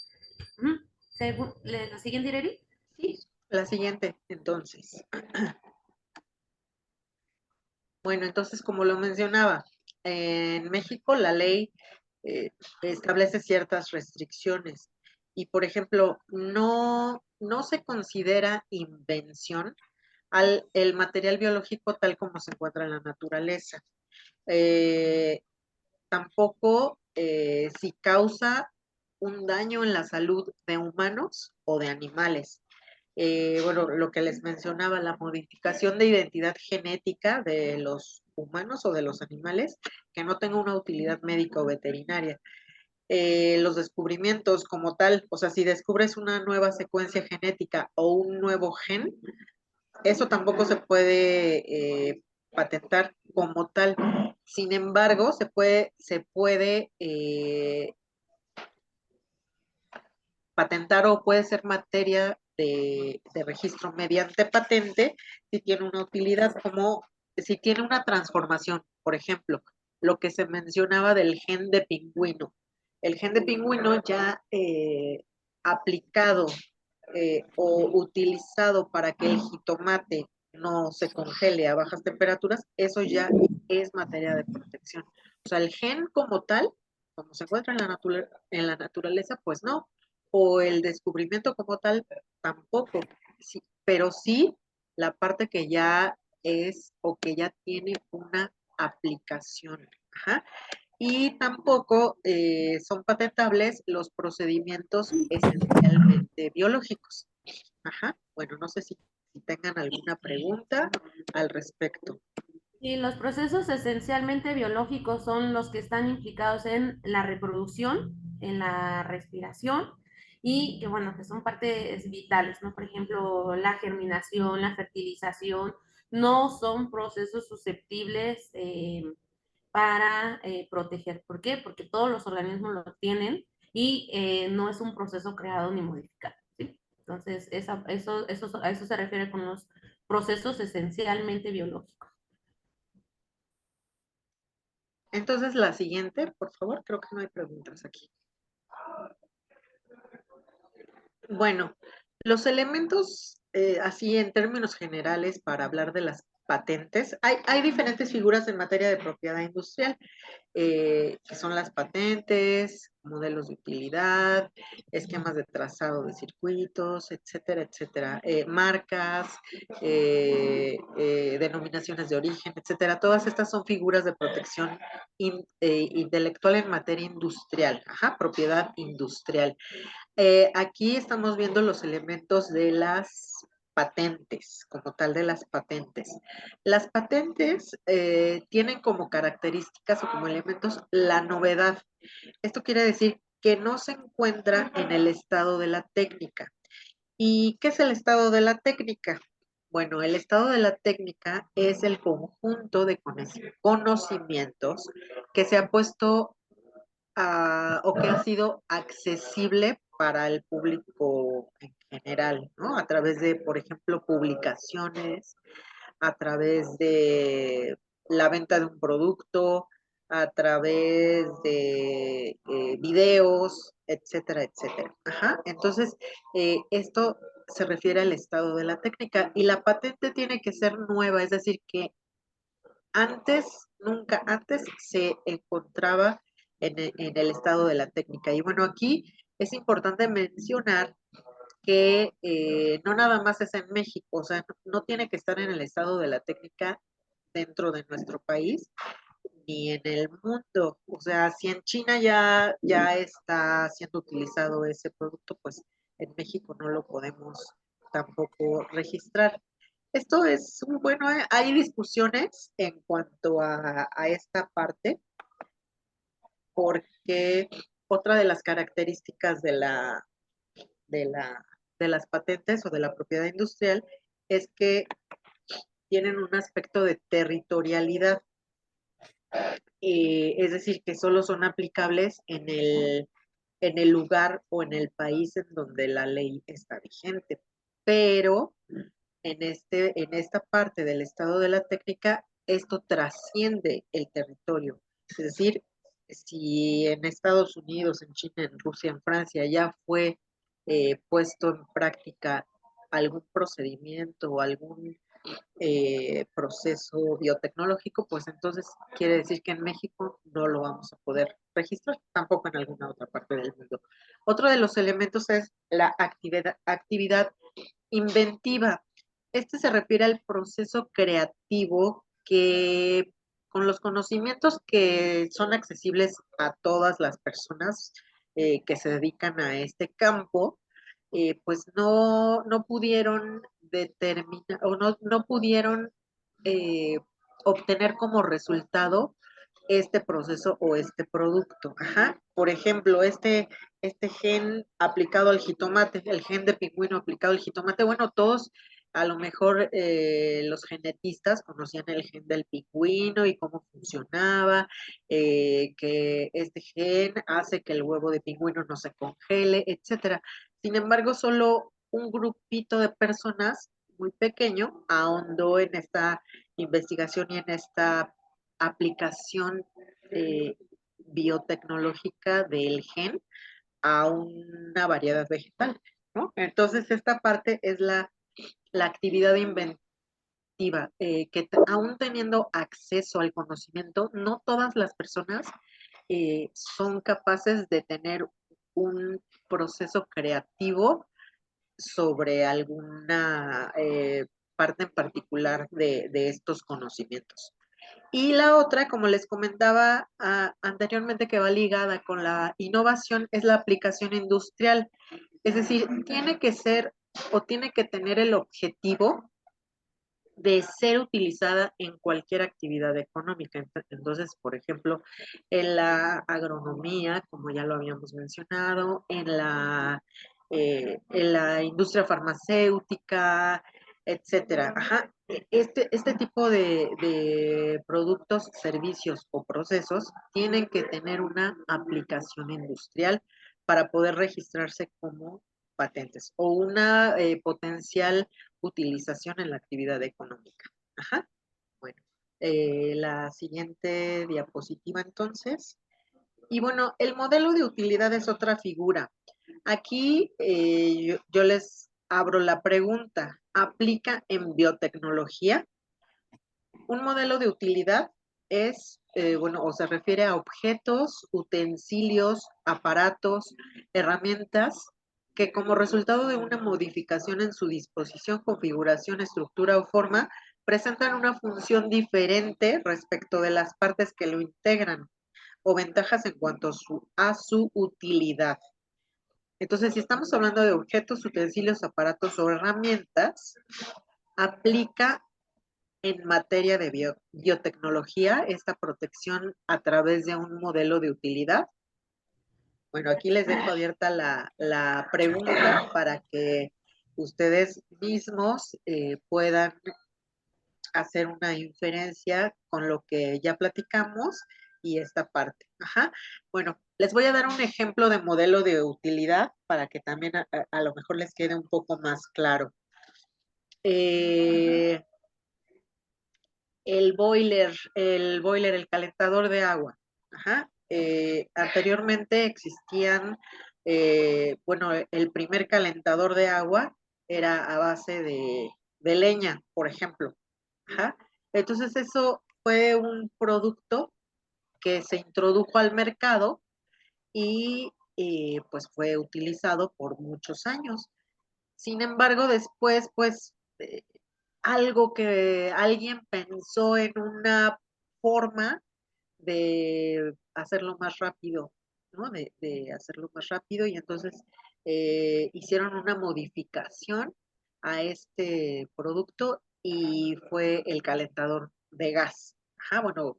¿La siguiente, Ireri? Sí, la siguiente, entonces. Bueno, entonces, como lo mencionaba, en México la ley establece ciertas restricciones y, por ejemplo, no se considera invención el material biológico tal como se encuentra en la naturaleza. Tampoco si causa un daño en la salud de humanos o de animales. Bueno, lo que les mencionaba, la modificación de identidad genética de los humanos o de los animales que no tenga una utilidad médica o veterinaria. Los descubrimientos como tal, o sea, si descubres una nueva secuencia genética o un nuevo gen, eso tampoco se puede patentar como tal. Sin embargo, se puede patentar o puede ser materia de registro mediante patente si tiene una utilidad, como si tiene una transformación. Por ejemplo, lo que se mencionaba del gen de pingüino. El gen de pingüino ya aplicado o utilizado para que el jitomate no se congele a bajas temperaturas, eso ya es materia de protección. O sea, el gen como tal, como se encuentra en la naturaleza, pues no. O el descubrimiento como tal, tampoco. Sí, pero sí la parte que ya es o que ya tiene una aplicación. Ajá. Y tampoco son patentables los procedimientos esencialmente biológicos. Ajá. Bueno, no sé si tengan alguna pregunta al respecto. Y los procesos esencialmente biológicos son los que están implicados en la reproducción, en la respiración y que, bueno, que son partes vitales, ¿no? Por ejemplo, la germinación, la fertilización, no son procesos susceptibles para proteger. ¿Por qué? Porque todos los organismos lo tienen y no es un proceso creado ni modificado, ¿sí? Entonces, a eso se refiere con los procesos esencialmente biológicos. Entonces, la siguiente, por favor, creo que no hay preguntas aquí. Bueno, los elementos así en términos generales, para hablar de las patentes, hay diferentes figuras en materia de propiedad industrial, que son las patentes, modelos de utilidad, esquemas de trazado de circuitos, etcétera, etcétera, marcas, denominaciones de origen, etcétera. Todas estas son figuras de protección intelectual en materia industrial, propiedad industrial. Aquí estamos viendo los elementos de las patentes, como tal de las patentes. Las patentes tienen como características o como elementos la novedad. Esto quiere decir que no se encuentra en el estado de la técnica. ¿Y qué es el estado de la técnica? Bueno, el estado de la técnica es el conjunto de conocimientos que se ha puesto o que ha sido accesible para el público en general, ¿no? A través de, por ejemplo, publicaciones, a través de la venta de un producto, a través de videos, etcétera, etcétera. Entonces, esto se refiere al estado de la técnica y la patente tiene que ser nueva, es decir, que nunca antes se encontraba en el estado de la técnica. Y bueno, aquí es importante mencionar que no nada más es en México, o sea, no tiene que estar en el estado de la técnica dentro de nuestro país ni en el mundo. O sea, si en China ya está siendo utilizado ese producto, pues en México no lo podemos tampoco registrar. Esto es bueno, hay discusiones en cuanto a esta parte, porque otra de las características de, la, de las patentes o de la propiedad industrial es que tienen un aspecto de territorialidad, es decir, que solo son aplicables en el lugar o en el país en donde la ley está vigente. Pero en esta parte del estado de la técnica, esto trasciende el territorio. Es decir, si en Estados Unidos, en China, en Rusia, en Francia ya fue puesto en práctica algún procedimiento o algún proceso biotecnológico, pues entonces quiere decir que en México no lo vamos a poder registrar, tampoco en alguna otra parte del mundo. Otro de los elementos es la actividad inventiva. Este se refiere al proceso creativo que con los conocimientos que son accesibles a todas las personas que se dedican a este campo, pues no pudieron determinar o no pudieron eh, obtener como resultado este proceso o este producto. Por ejemplo, este gen aplicado al jitomate, el gen de pingüino aplicado al jitomate, bueno, todos a lo mejor los genetistas conocían el gen del pingüino y cómo funcionaba, que este gen hace que el huevo de pingüino no se congele, etcétera. Sin embargo, solo un grupito de personas muy pequeño ahondó en esta investigación y en esta aplicación biotecnológica del gen a una variedad vegetal, ¿no? Entonces, esta parte es la actividad inventiva, que aún teniendo acceso al conocimiento, no todas las personas son capaces de tener un proceso creativo sobre alguna parte en particular de estos conocimientos. Y la otra, como les comentaba anteriormente, que va ligada con la innovación, es la aplicación industrial. Es decir, tiene que ser o tiene que tener el objetivo de ser utilizada en cualquier actividad económica. Entonces, por ejemplo, en la agronomía, como ya lo habíamos mencionado, en la industria farmacéutica, etcétera. Este tipo de productos, servicios o procesos tienen que tener una aplicación industrial para poder registrarse como patentes o una potencial utilización en la actividad económica. Bueno, la siguiente diapositiva entonces. Y bueno, el modelo de utilidad es otra figura. Aquí yo les abro la pregunta, ¿aplica en biotecnología? Un modelo de utilidad es, bueno, o se refiere a objetos, utensilios, aparatos, herramientas que como resultado de una modificación en su disposición, configuración, estructura o forma, presentan una función diferente respecto de las partes que lo integran o ventajas en cuanto a su utilidad. Entonces, si estamos hablando de objetos, utensilios, aparatos o herramientas, aplica en materia de biotecnología esta protección a través de un modelo de utilidad. Bueno, aquí les dejo abierta la pregunta para que ustedes mismos puedan hacer una inferencia con lo que ya platicamos y esta parte. Ajá. Bueno, les voy a dar un ejemplo de modelo de utilidad para que también a lo mejor les quede un poco más claro. El boiler, el calentador de agua. Ajá. Anteriormente existían, bueno, el primer calentador de agua era a base de leña, por ejemplo. Ajá. Entonces eso fue un producto que se introdujo al mercado y pues fue utilizado por muchos años. Sin embargo, después, pues, algo que alguien pensó en una forma de hacerlo más rápido, ¿no? De hacerlo más rápido y entonces hicieron una modificación a este producto y fue el calentador de gas. Ajá, bueno,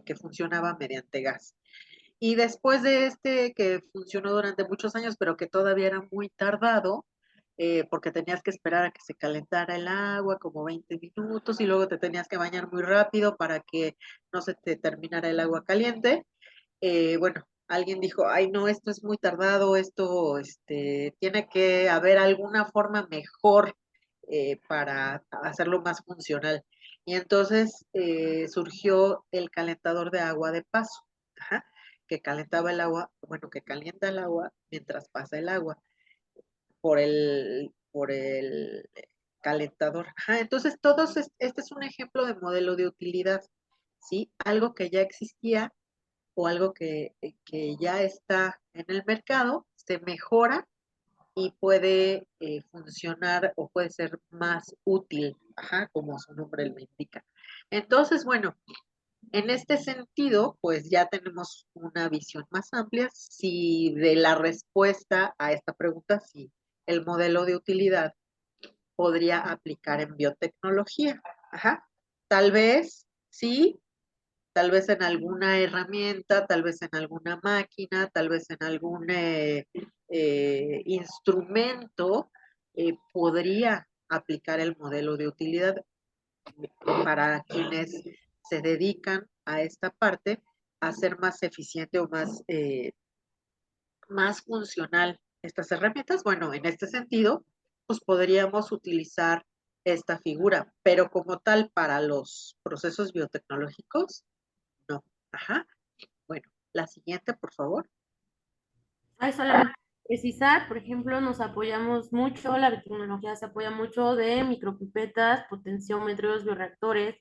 que funcionaba mediante gas. Y después de este que funcionó durante muchos años, pero que todavía era muy tardado, porque tenías que esperar a que se calentara el agua como 20 minutos y luego te tenías que bañar muy rápido para que no se te terminara el agua caliente. Bueno, alguien dijo, ay no, esto es muy tardado, esto tiene que haber alguna forma mejor para hacerlo más funcional. Y entonces surgió el calentador de agua de paso. Ajá, que calentaba el agua, bueno, que calienta el agua mientras pasa el agua por el calentador. Ajá, entonces, este es un ejemplo de modelo de utilidad, ¿sí? Algo que ya existía o algo que ya está en el mercado, se mejora y puede funcionar o puede ser más útil, ajá, como su nombre lo indica. Entonces, bueno, en este sentido, pues ya tenemos una visión más amplia si de la respuesta a esta pregunta, si el modelo de utilidad podría aplicar en biotecnología. Ajá. Tal vez sí, tal vez en alguna herramienta, tal vez en alguna máquina, tal vez en algún instrumento podría aplicar el modelo de utilidad para quienes se dedican a esta parte a ser más eficiente o más funcional estas herramientas. Bueno, en este sentido, pues podríamos utilizar esta figura, pero como tal para los procesos biotecnológicos, no. Ajá. Bueno, la siguiente, por favor. Hay solamente precisar, por ejemplo, nos apoyamos mucho, la biotecnología se apoya mucho de micropipetas, potenciómetros, bioreactores,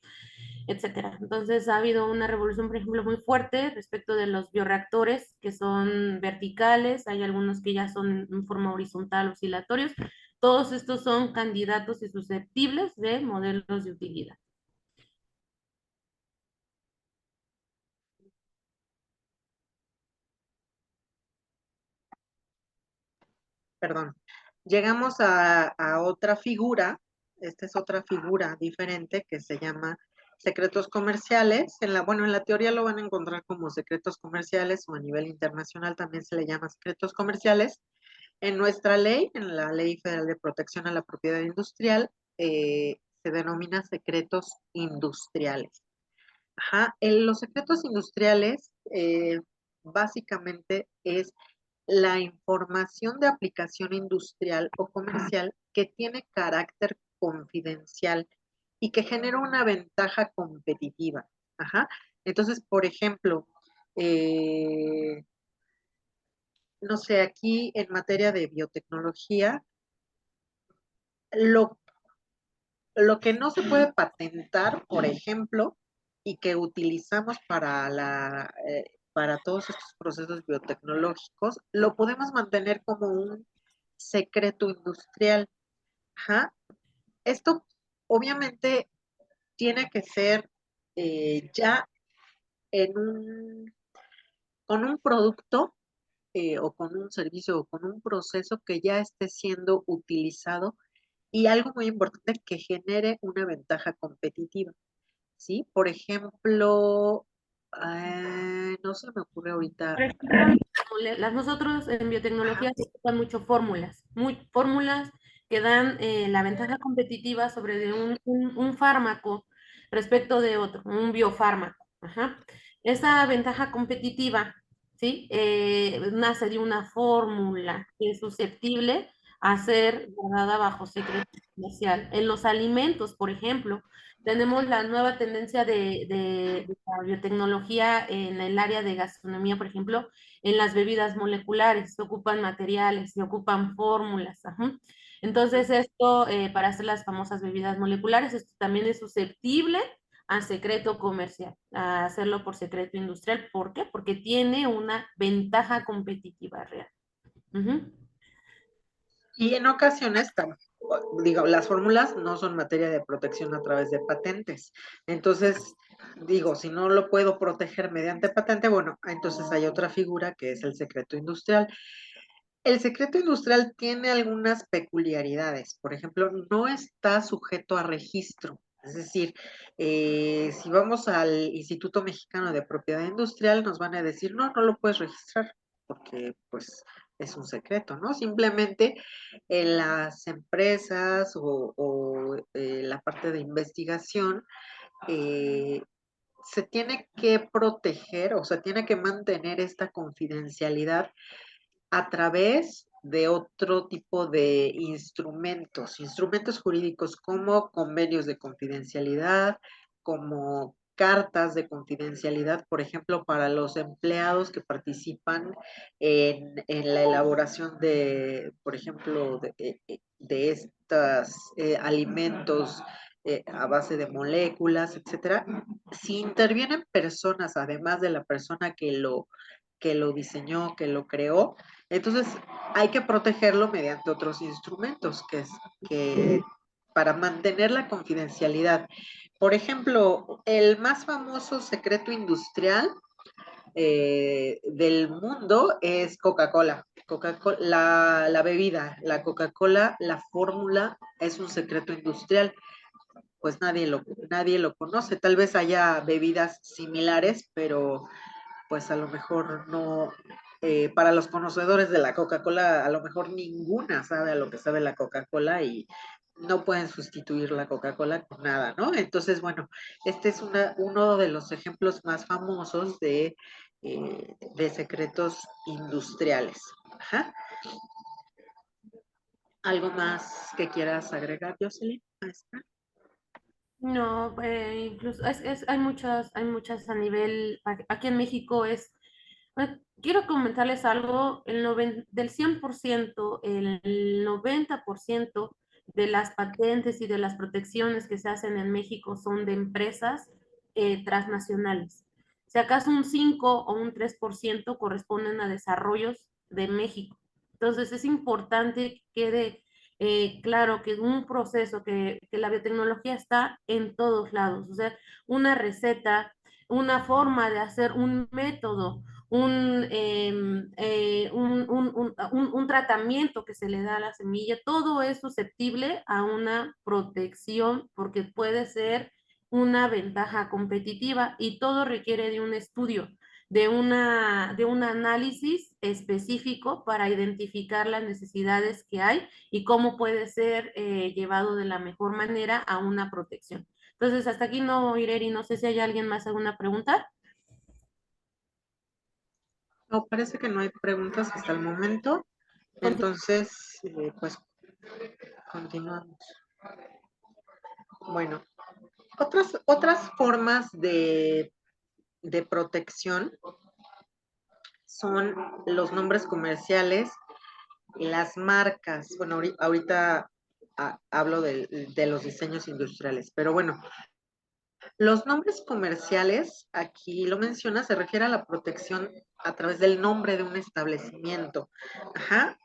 etcétera. Entonces ha habido una revolución, por ejemplo, muy fuerte respecto de los bioreactores que son verticales, hay algunos que ya son en forma horizontal, oscilatorios. Todos estos son candidatos y susceptibles de modelos de utilidad. Perdón. Llegamos a otra figura, esta es otra figura diferente que se llama secretos comerciales. Bueno, en la teoría lo van a encontrar como secretos comerciales o a nivel internacional también se le llama secretos comerciales. En nuestra ley, en la Ley Federal de Protección a la Propiedad Industrial, se denomina secretos industriales. Ajá, los secretos industriales básicamente es la información de aplicación industrial o comercial que tiene carácter confidencial y que genera una ventaja competitiva. Ajá. Entonces, por ejemplo, no sé, aquí en materia de biotecnología, Lo, lo que no se puede patentar, por ejemplo, y que utilizamos para todos estos procesos biotecnológicos, lo podemos mantener como un secreto industrial. Ajá. Esto obviamente tiene que ser ya en con un producto o con un servicio o con un proceso que ya esté siendo utilizado y algo muy importante que genere una ventaja competitiva, ¿sí? Por ejemplo, no se me ocurre ahorita. Por ejemplo, nosotros en biotecnología se ocupan mucho fórmulas, fórmulas que dan la ventaja competitiva sobre de un fármaco respecto de otro, un biofármaco. Ajá. Esa ventaja competitiva, ¿sí? Nace de una fórmula que es susceptible a ser guardada bajo secreto comercial. En los alimentos, por ejemplo, tenemos la nueva tendencia de la biotecnología en el área de gastronomía, por ejemplo, en las bebidas moleculares, se ocupan materiales, se ocupan fórmulas. Ajá. Entonces, esto, para hacer las famosas bebidas moleculares, esto también es susceptible a secreto comercial, a hacerlo por secreto industrial. ¿Por qué? Porque tiene una ventaja competitiva real. Ujú. Y en ocasiones, digo, las fórmulas no son materia de protección a través de patentes. Entonces, digo, si no lo puedo proteger mediante patente, bueno, entonces hay otra figura que es el secreto industrial. El secreto industrial tiene algunas peculiaridades. Por ejemplo, no está sujeto a registro. Es decir, si vamos al Instituto Mexicano de Propiedad Industrial, nos van a decir, no, no lo puedes registrar, porque pues es un secreto, ¿no? Simplemente en las empresas o la parte de investigación, eh, se tiene que proteger, o sea, tiene que mantener esta confidencialidad a través de otro tipo de instrumentos jurídicos como convenios de confidencialidad, como cartas de confidencialidad, por ejemplo, para los empleados que participan en la elaboración de, por ejemplo, de estos alimentos a base de moléculas, etcétera. Si intervienen personas, además de la persona que lo diseñó, que lo creó, entonces hay que protegerlo mediante otros instrumentos que para mantener la confidencialidad. Por ejemplo, el más famoso secreto industrial del mundo es Coca-Cola. La bebida, la Coca-Cola, la fórmula es un secreto industrial, pues nadie lo conoce. Tal vez haya bebidas similares, pero pues a lo mejor no, para los conocedores de la Coca-Cola, a lo mejor ninguna sabe a lo que sabe la Coca-Cola y no pueden sustituir la Coca-Cola con nada, ¿no? Entonces, bueno, este es uno de los ejemplos más famosos de secretos industriales. Ajá. ¿Algo más que quieras agregar, Jocelyn? No, incluso hay muchas a nivel, aquí en México quiero comentarles algo, del 100%, el 90% de las patentes y de las protecciones que se hacen en México son de empresas transnacionales. Si acaso un 5 o un 3% corresponden a desarrollos de México. Entonces es importante que quede claro que un proceso, que la biotecnología está en todos lados, o sea, una receta, una forma de hacer un método, un tratamiento que se le da a la semilla, todo es susceptible a una protección porque puede ser una ventaja competitiva y todo requiere de un estudio, de un análisis específico para identificar las necesidades que hay y cómo puede ser llevado de la mejor manera a una protección. Entonces, hasta aquí no, Ireri, no sé si hay alguien más alguna pregunta. No, parece que no hay preguntas hasta el momento. Entonces, pues continuamos. Bueno, otras formas de protección son los nombres comerciales y las marcas. Bueno, ahorita hablo de los diseños industriales. Pero bueno, los nombres comerciales, aquí lo menciona, se refiere a la protección a través del nombre de un establecimiento. Ajá,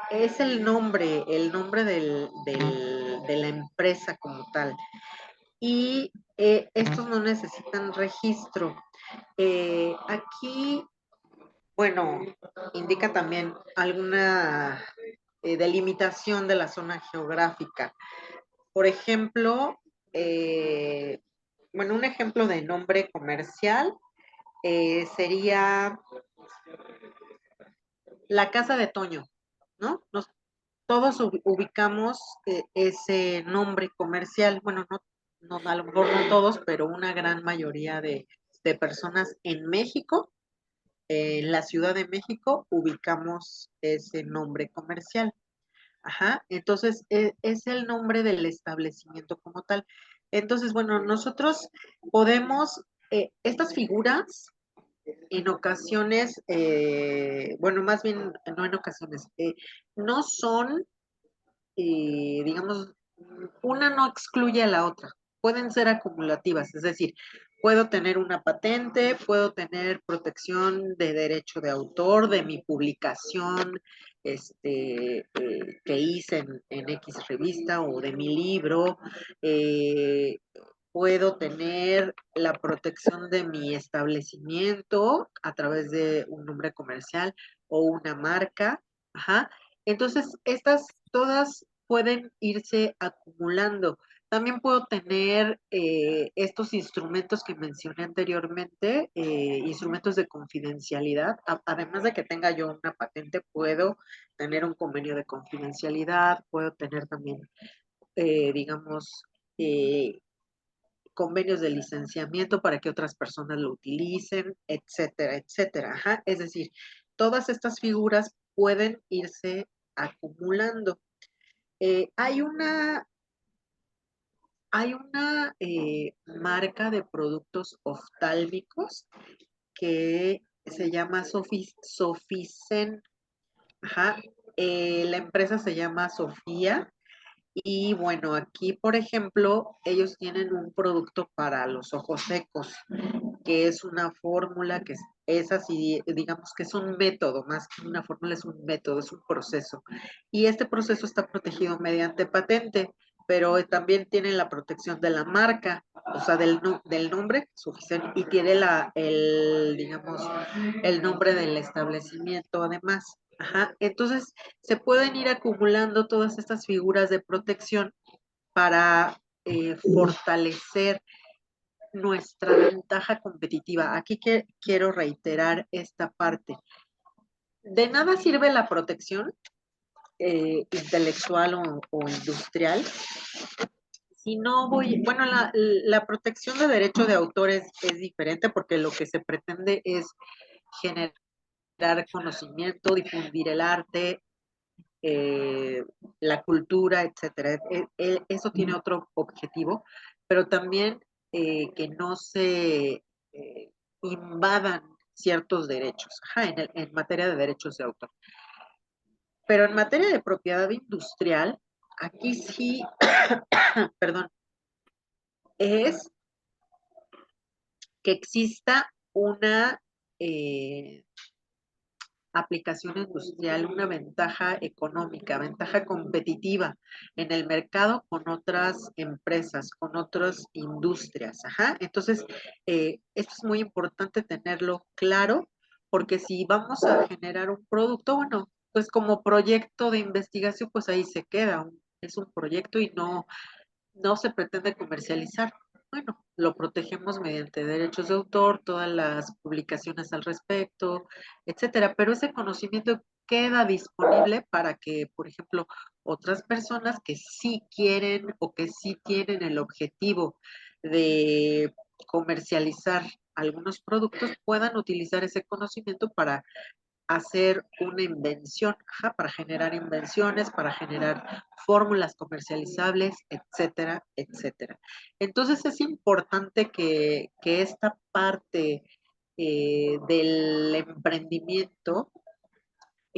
es el nombre de la empresa como tal. Y estos no necesitan registro. Aquí, bueno, indica también alguna delimitación de la zona geográfica. Por ejemplo, bueno, un ejemplo de nombre comercial sería la casa de Toño, ¿no? Todos ubicamos ese nombre comercial, bueno, a lo mejor no todos, pero una gran mayoría de personas en México, en la Ciudad de México, ubicamos ese nombre comercial. Ajá, entonces es el nombre del establecimiento como tal. Entonces, bueno, nosotros podemos, estas figuras en ocasiones, bueno, más bien no en ocasiones, no son, digamos, una no excluye a la otra, pueden ser acumulativas, es decir, puedo tener una patente, puedo tener protección de derecho de autor, de mi publicación, que hice en X revista o de mi libro, puedo tener la protección de mi establecimiento a través de un nombre comercial o una marca. Ajá. Entonces, estas todas pueden irse acumulando. También puedo tener estos instrumentos que mencioné anteriormente, instrumentos de confidencialidad. Además de que tenga yo una patente, puedo tener un convenio de confidencialidad, puedo tener también, digamos, eh, convenios de licenciamiento para que otras personas lo utilicen, etcétera, etcétera. Ajá. Es decir, todas estas figuras pueden irse acumulando. Hay marca de productos oftálmicos que se llama Sofisen. Ajá. La empresa se llama Sofía. Y bueno, aquí, por ejemplo, ellos tienen un producto para los ojos secos, que es una fórmula es así, digamos que es un método, más que una fórmula, es un método, es un proceso. Y este proceso está protegido mediante patente, pero también tiene la protección de la marca, o sea, del nombre suficiente, y tiene digamos, el nombre del establecimiento además. Ajá. Entonces, se pueden ir acumulando todas estas figuras de protección para fortalecer nuestra ventaja competitiva. Aquí quiero reiterar esta parte. De nada sirve la protección intelectual o industrial si no voy, bueno, la protección de derecho de autor es diferente porque lo que se pretende es generar conocimiento, difundir el arte, la cultura, etcétera. Eso tiene otro objetivo, pero también que no se invadan ciertos derechos, ajá, en materia de derechos de autor. Pero en materia de propiedad industrial, aquí sí, perdón, es que exista una aplicación industrial, una ventaja económica, ventaja competitiva en el mercado con otras empresas, con otras industrias. Ajá. Entonces, esto es muy importante tenerlo claro, porque si vamos a generar un producto, bueno, pues como proyecto de investigación, pues ahí se queda, es un proyecto y no se pretende comercializar. Bueno, lo protegemos mediante derechos de autor, todas las publicaciones al respecto, etcétera, pero ese conocimiento queda disponible para que, por ejemplo, otras personas que sí quieren o que sí tienen el objetivo de comercializar algunos productos puedan utilizar ese conocimiento para hacer una invención, ajá, para generar invenciones, para generar fórmulas comercializables, etcétera, etcétera. Entonces es importante que esta parte del emprendimiento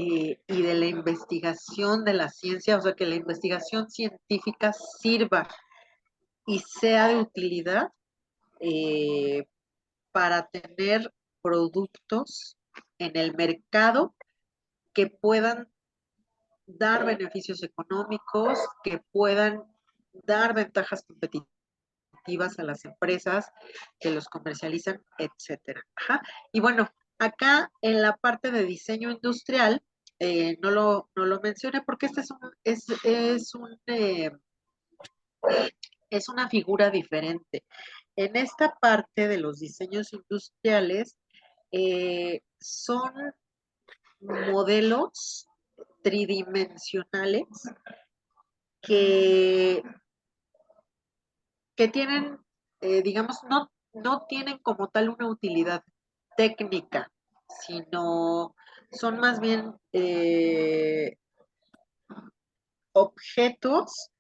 y de la investigación de la ciencia, o sea, que la investigación científica sirva y sea de utilidad eh, para tener productos en el mercado que puedan dar beneficios económicos, que puedan dar ventajas competitivas a las empresas que los comercializan, etcétera. Ajá. Y bueno, acá en la parte de diseño industrial, no lo mencioné porque este es una figura diferente. En esta parte de los diseños industriales, son modelos tridimensionales que, que tienen, digamos, no tienen como tal una utilidad técnica, sino son más bien objetos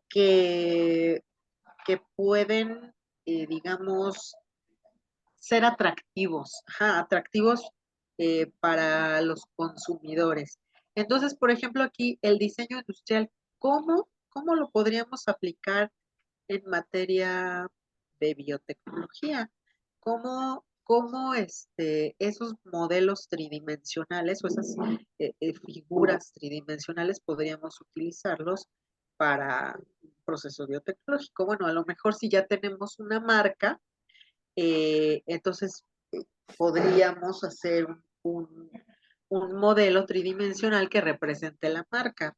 que, que pueden, digamos, ser atractivos, ajá, atractivos para los consumidores. Entonces, por ejemplo, aquí el diseño industrial, ¿cómo lo podríamos aplicar en materia de biotecnología? ¿Cómo esos modelos tridimensionales o esas figuras tridimensionales podríamos utilizarlos para un proceso biotecnológico? Bueno, a lo mejor si ya tenemos una marca, entonces podríamos hacer un modelo tridimensional que represente la marca.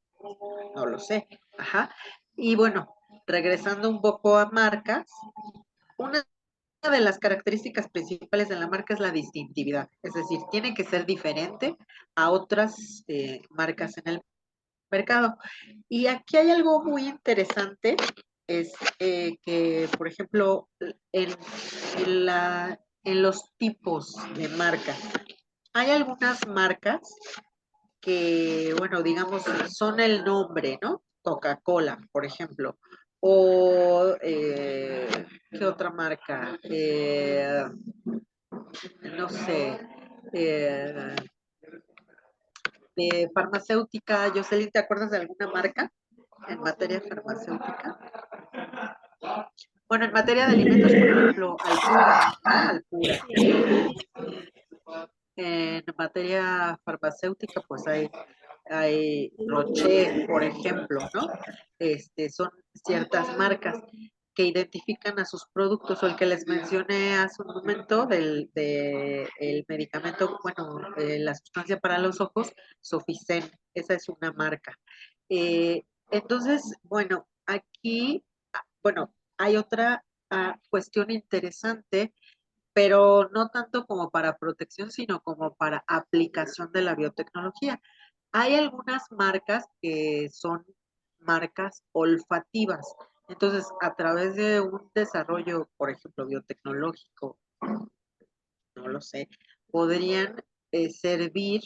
No lo sé. Ajá. Y bueno, regresando un poco a marcas, una de las características principales de la marca es la distintividad. Es decir, tiene que ser diferente a otras marcas en el mercado. Y aquí hay algo muy interesante, es que, por ejemplo, en los tipos de marca, hay algunas marcas que, bueno, digamos, son el nombre, ¿no? Coca-Cola, por ejemplo. O, ¿qué otra marca? No sé, eh, de farmacéutica. Jocelyn, ¿te acuerdas de alguna marca en materia farmacéutica? Bueno, en materia de alimentos, por ejemplo, Alpura, ¿no? Alpura. En materia farmacéutica, pues hay Roche, por ejemplo, ¿no? Son ciertas marcas que identifican a sus productos, o el que les mencioné hace un momento el medicamento, bueno, la sustancia para los ojos, Soficen, esa es una marca. Entonces, bueno, aquí, bueno, hay otra cuestión interesante, pero no tanto como para protección, sino como para aplicación de la biotecnología. Hay algunas marcas que son marcas olfativas. Entonces, a través de un desarrollo, por ejemplo, biotecnológico, no lo sé, podrían servir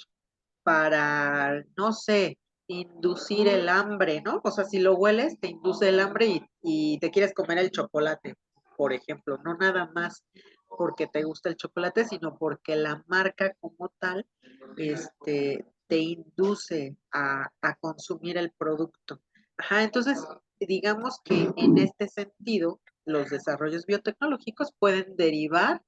para, no sé, inducir el hambre, ¿no? O sea, si lo hueles, te induce el hambre y te quieres comer el chocolate, por ejemplo, no nada más porque te gusta el chocolate, sino porque la marca como tal, te induce a consumir el producto. Ajá, entonces, digamos que en este sentido, los desarrollos biotecnológicos pueden derivar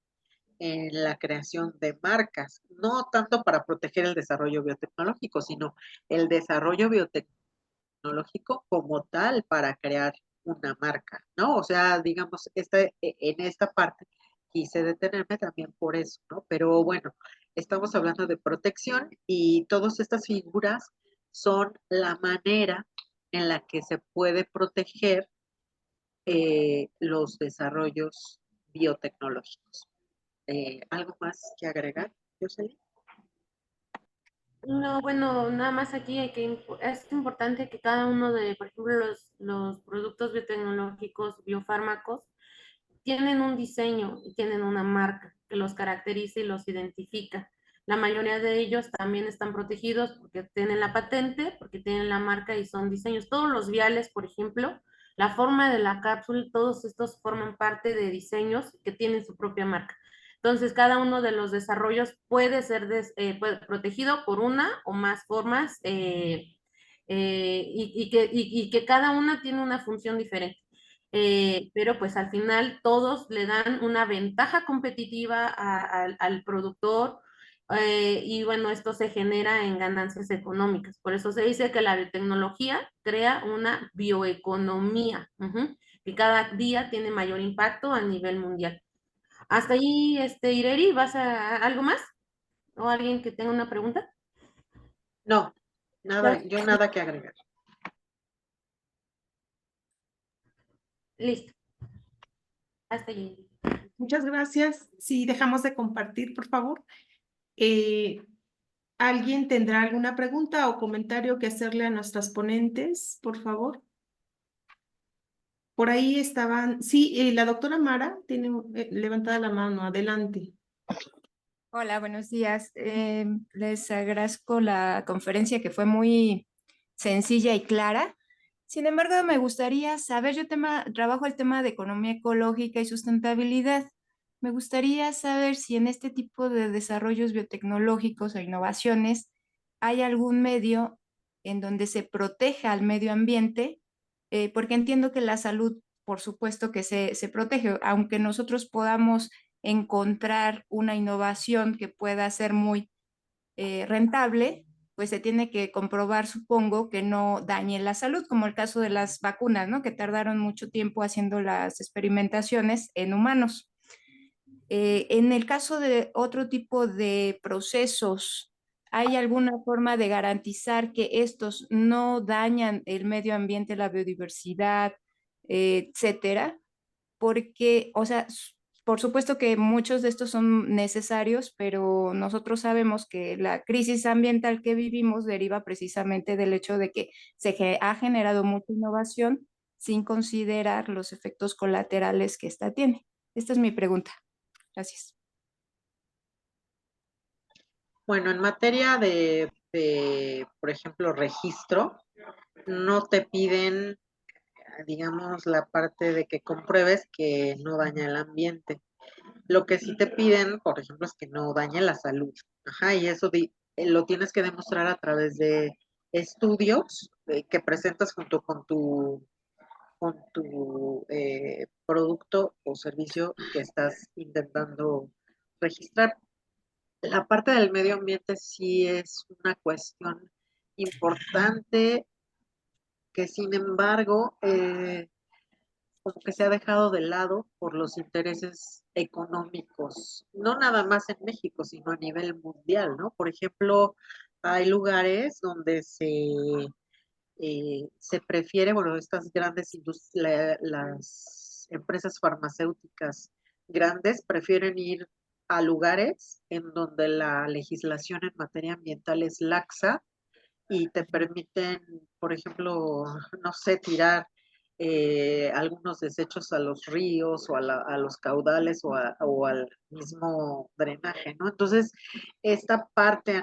en la creación de marcas, no tanto para proteger el desarrollo biotecnológico, sino el desarrollo biotecnológico como tal para crear una marca, ¿no? O sea, digamos, en esta parte quise detenerme también por eso, ¿no? Pero bueno, estamos hablando de protección y todas estas figuras son la manera en la que se puede proteger los desarrollos biotecnológicos. ¿Algo más que agregar, Jocelyn? No, bueno, nada más aquí es importante que cada uno de, por ejemplo, los productos biotecnológicos, biofármacos, tienen un diseño y tienen una marca que los caracteriza y los identifica. La mayoría de ellos también están protegidos porque tienen la patente, porque tienen la marca y son diseños. Todos los viales, por ejemplo, la forma de la cápsula, todos estos forman parte de diseños que tienen su propia marca. Entonces, cada uno de los desarrollos puede ser protegido por una o más formas y que cada una tiene una función diferente. Pero pues al final todos le dan una ventaja competitiva al productor y bueno, esto se genera en ganancias económicas. Por eso se dice que la biotecnología crea una bioeconomía, que cada día tiene mayor impacto a nivel mundial. Hasta ahí, Ireri, ¿vas a algo más? ¿O alguien que tenga una pregunta? No, nada, yo nada que agregar. Listo. Hasta ahí. Muchas gracias. Si dejamos de compartir, por favor. Eh, ¿Alguien tendrá alguna pregunta o comentario que hacerle a nuestras ponentes, por favor? Por ahí estaban, sí, la doctora Mara tiene levantada la mano, adelante. Hola, buenos días. Les agradezco la conferencia que fue muy sencilla y clara. Sin embargo, me gustaría saber, trabajo el tema de economía ecológica y sustentabilidad. Me gustaría saber si en este tipo de desarrollos biotecnológicos o innovaciones hay algún medio en donde se proteja al medio ambiente, porque entiendo que la salud, por supuesto que se protege, aunque nosotros podamos encontrar una innovación que pueda ser muy rentable, pues se tiene que comprobar, supongo, que no dañe la salud, como el caso de las vacunas, ¿no? Que tardaron mucho tiempo haciendo las experimentaciones en humanos. En el caso de otro tipo de procesos, ¿hay alguna forma de garantizar que estos no dañan el medio ambiente, la biodiversidad, etcétera? Porque, o sea, por supuesto que muchos de estos son necesarios, pero nosotros sabemos que la crisis ambiental que vivimos deriva precisamente del hecho de que ha generado mucha innovación sin considerar los efectos colaterales que esta tiene. Esta es mi pregunta. Gracias. Bueno, en materia por ejemplo, registro, no te piden, digamos, la parte de que compruebes que no daña el ambiente. Lo que sí te piden, por ejemplo, es que no dañe la salud. Ajá, y eso lo tienes que demostrar a través de estudios que presentas junto con tu producto o servicio que estás intentando registrar. La parte del medio ambiente sí es una cuestión importante que sin embargo como que se ha dejado de lado por los intereses económicos, no nada más en México, sino a nivel mundial, ¿no? Por ejemplo, hay lugares donde se prefiere, bueno, estas grandes industrias, las empresas farmacéuticas grandes prefieren ir a lugares en donde la legislación en materia ambiental es laxa y te permiten, por ejemplo, no sé, tirar algunos desechos a los ríos o a los caudales o al mismo drenaje, ¿no? Entonces, esta parte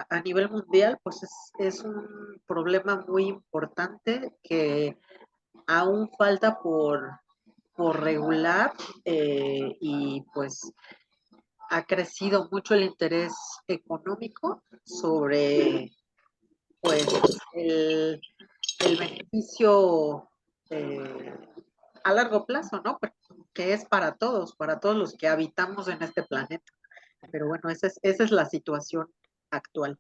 a nivel mundial, pues es un problema muy importante que aún falta por regular y pues ha crecido mucho el interés económico sobre pues el beneficio eh, a largo plazo, ¿no? Que es para todos los que habitamos en este planeta. Pero bueno, esa es la situación actual.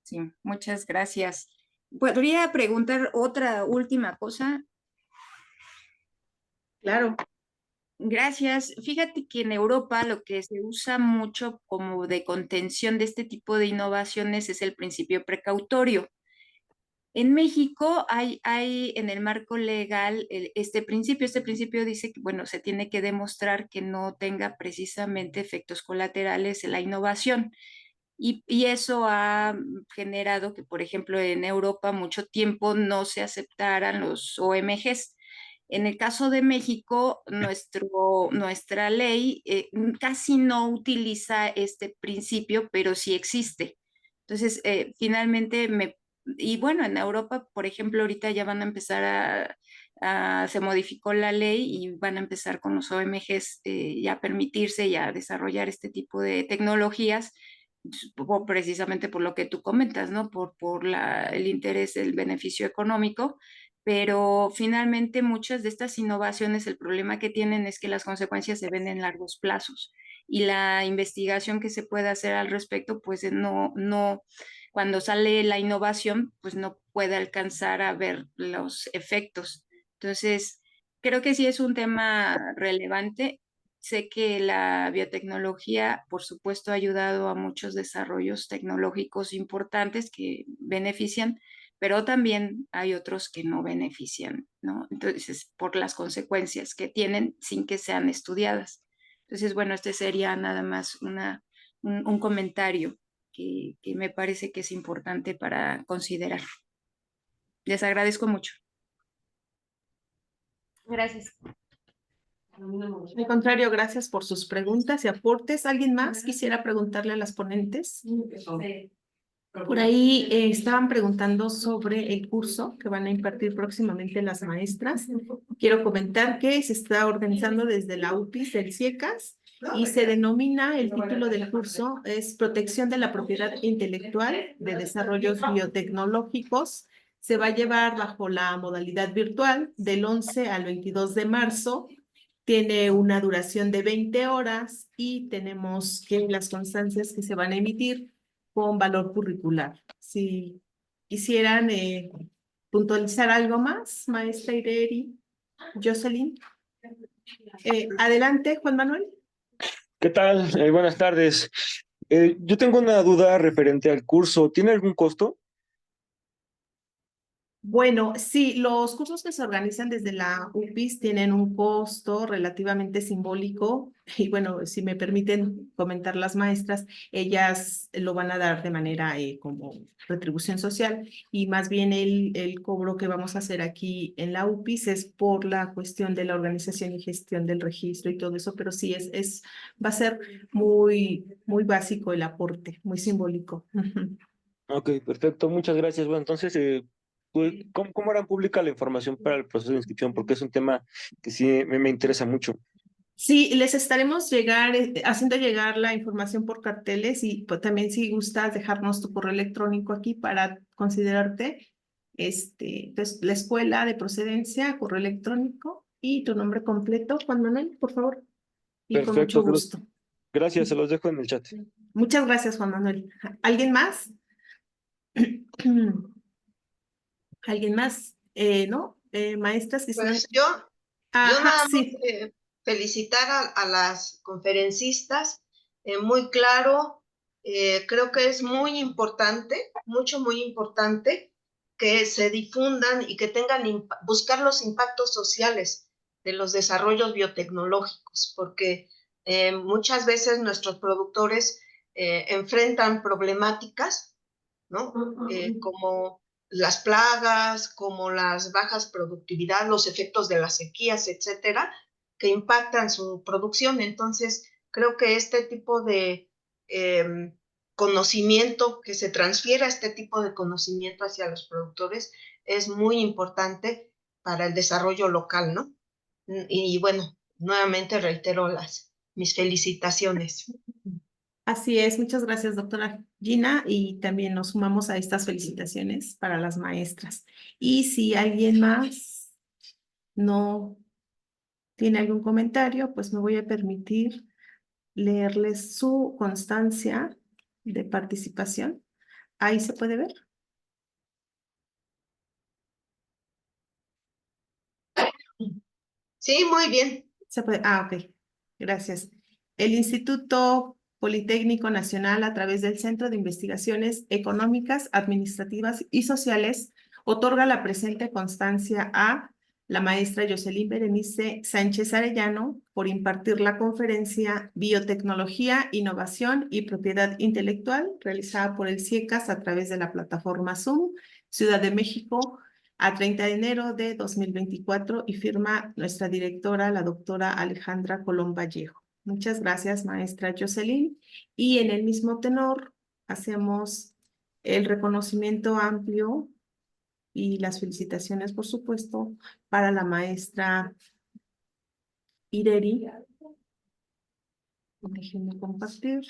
Sí, muchas gracias. ¿Podría preguntar otra última cosa? Claro. Gracias. Fíjate que en Europa lo que se usa mucho como de contención de este tipo de innovaciones es el principio precautorio. En México hay en el marco legal este principio dice que, bueno, se tiene que demostrar que no tenga precisamente efectos colaterales en la innovación. Y eso ha generado que, por ejemplo, en Europa mucho tiempo no se aceptaran los OMGs. En el caso de México, nuestra ley casi no utiliza este principio, pero sí existe. Entonces, finalmente y bueno, en Europa, por ejemplo, ahorita ya van a empezar se modificó la ley y van a empezar con los OMGs ya a permitirse y a desarrollar este tipo de tecnologías, precisamente por lo que tú comentas, ¿no? Por el interés, el beneficio económico, pero finalmente muchas de estas innovaciones, el problema que tienen es que las consecuencias se ven en largos plazos y la investigación que se puede hacer al respecto, pues no, cuando sale la innovación, pues no puede alcanzar a ver los efectos. Entonces, creo que sí es un tema relevante. Sé que la biotecnología, por supuesto, ha ayudado a muchos desarrollos tecnológicos importantes que benefician, pero también hay otros que no benefician, ¿no? Entonces, por las consecuencias que tienen sin que sean estudiadas. Entonces, bueno, este sería nada más un comentario que me parece que es importante para considerar. Les agradezco mucho. Gracias. Al contrario, gracias por sus preguntas y aportes. ¿Alguien más quisiera preguntarle a las ponentes? Por ahí estaban preguntando sobre el curso que van a impartir próximamente las maestras. Quiero comentar que se está organizando desde la UPIS del CIECAS y se denomina, el título del curso es Protección de la Propiedad Intelectual de Desarrollos Biotecnológicos. Se va a llevar bajo la modalidad virtual del 11 al 22 de marzo. Tiene una duración de 20 horas y tenemos que las constancias que se van a emitir con valor curricular. Si quisieran puntualizar algo más, maestra Ireri, Jocelyn. Adelante, Juan Manuel. ¿Qué tal? Buenas tardes. Yo tengo una duda referente al curso. ¿Tiene algún costo? Bueno, sí, los cursos que se organizan desde la UPIS tienen un costo relativamente simbólico y bueno, si me permiten comentar las maestras, ellas lo van a dar de manera como retribución social y más bien el cobro que vamos a hacer aquí en la UPIS es por la cuestión de la organización y gestión del registro y todo eso, pero sí va a ser muy básico el aporte, muy simbólico. Ok, perfecto. Muchas gracias. Bueno, entonces, pues, ¿cómo harán pública la información para el proceso de inscripción? Porque es un tema que sí me interesa mucho. Sí, les estaremos haciendo llegar la información por carteles y pues, también si gustas dejarnos tu correo electrónico aquí para considerarte, pues, la escuela de procedencia, correo electrónico y tu nombre completo, Juan Manuel, por favor, y con mucho Perfecto. gusto. Gracias, se los dejo en el chat. Muchas gracias, Juan Manuel. ¿Alguien más? ¿Alguien más? ¿No? Maestras que Pues están... yo Ajá, nada más sí. felicitar a las conferencistas, muy claro, creo que es muy importante, muy importante que se difundan y que buscar los impactos sociales de los desarrollos biotecnológicos, porque muchas veces nuestros productores enfrentan problemáticas, ¿no? Como las plagas, como las bajas productividad, los efectos de las sequías, etcétera, que impactan su producción. Entonces, creo que este tipo de conocimiento, que se transfiera este tipo de conocimiento hacia los productores, es muy importante para el desarrollo local, ¿no? Y bueno, nuevamente reitero mis felicitaciones. Así es, muchas gracias, doctora Gina, y también nos sumamos a estas felicitaciones para las maestras. Y si alguien más no tiene algún comentario, pues me voy a permitir leerles su constancia de participación. Ahí se puede ver. Sí, muy bien. Ok, gracias. El Instituto Politécnico Nacional, a través del Centro de Investigaciones Económicas, Administrativas y Sociales, otorga la presente constancia a la maestra Jocelyn Berenice Sánchez Arellano por impartir la conferencia Biotecnología, Innovación y Propiedad Intelectual, realizada por el CIECAS a través de la plataforma Zoom, Ciudad de México, a 30 de enero de 2024 y firma nuestra directora, la doctora Alejandra Colón Vallejo. Muchas gracias, maestra Jocelyn. Y en el mismo tenor, hacemos el reconocimiento amplio Y las felicitaciones, por supuesto, para la maestra Ireri. Déjenme compartir.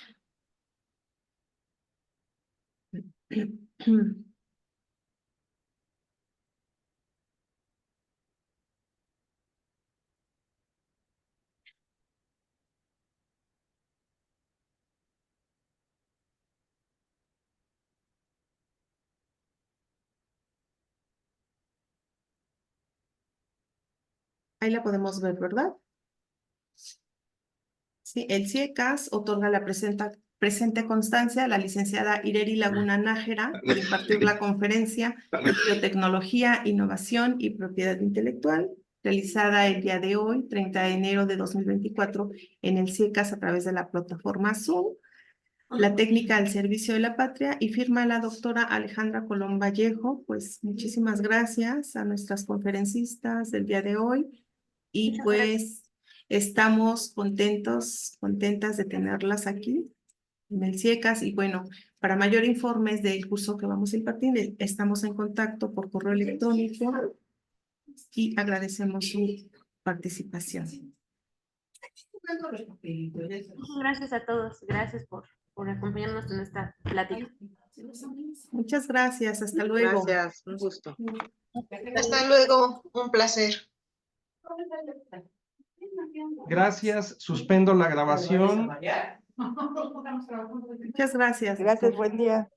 Ahí la podemos ver, ¿verdad? Sí, el CIECAS otorga la presente constancia a la licenciada Ireri Laguna Nájera por impartir la conferencia Biotecnología, Innovación y Propiedad Intelectual, realizada el día de hoy, 30 de enero de 2024, en el CIECAS a través de la plataforma Zoom, la técnica al servicio de la patria, y firma la doctora Alejandra Colón Vallejo. Pues muchísimas gracias a nuestras conferencistas del día de hoy, y Muchas pues estamos contentas de tenerlas aquí en el CIECAS. Y bueno, para mayor informes del curso que vamos a impartir, estamos en contacto por correo electrónico y agradecemos su participación. Muchas gracias a todos. Gracias por acompañarnos en esta plática. Muchas gracias, hasta luego. Gracias, un gusto. Hasta luego, un placer. Gracias, suspendo la grabación. Muchas gracias. Gracias, buen día.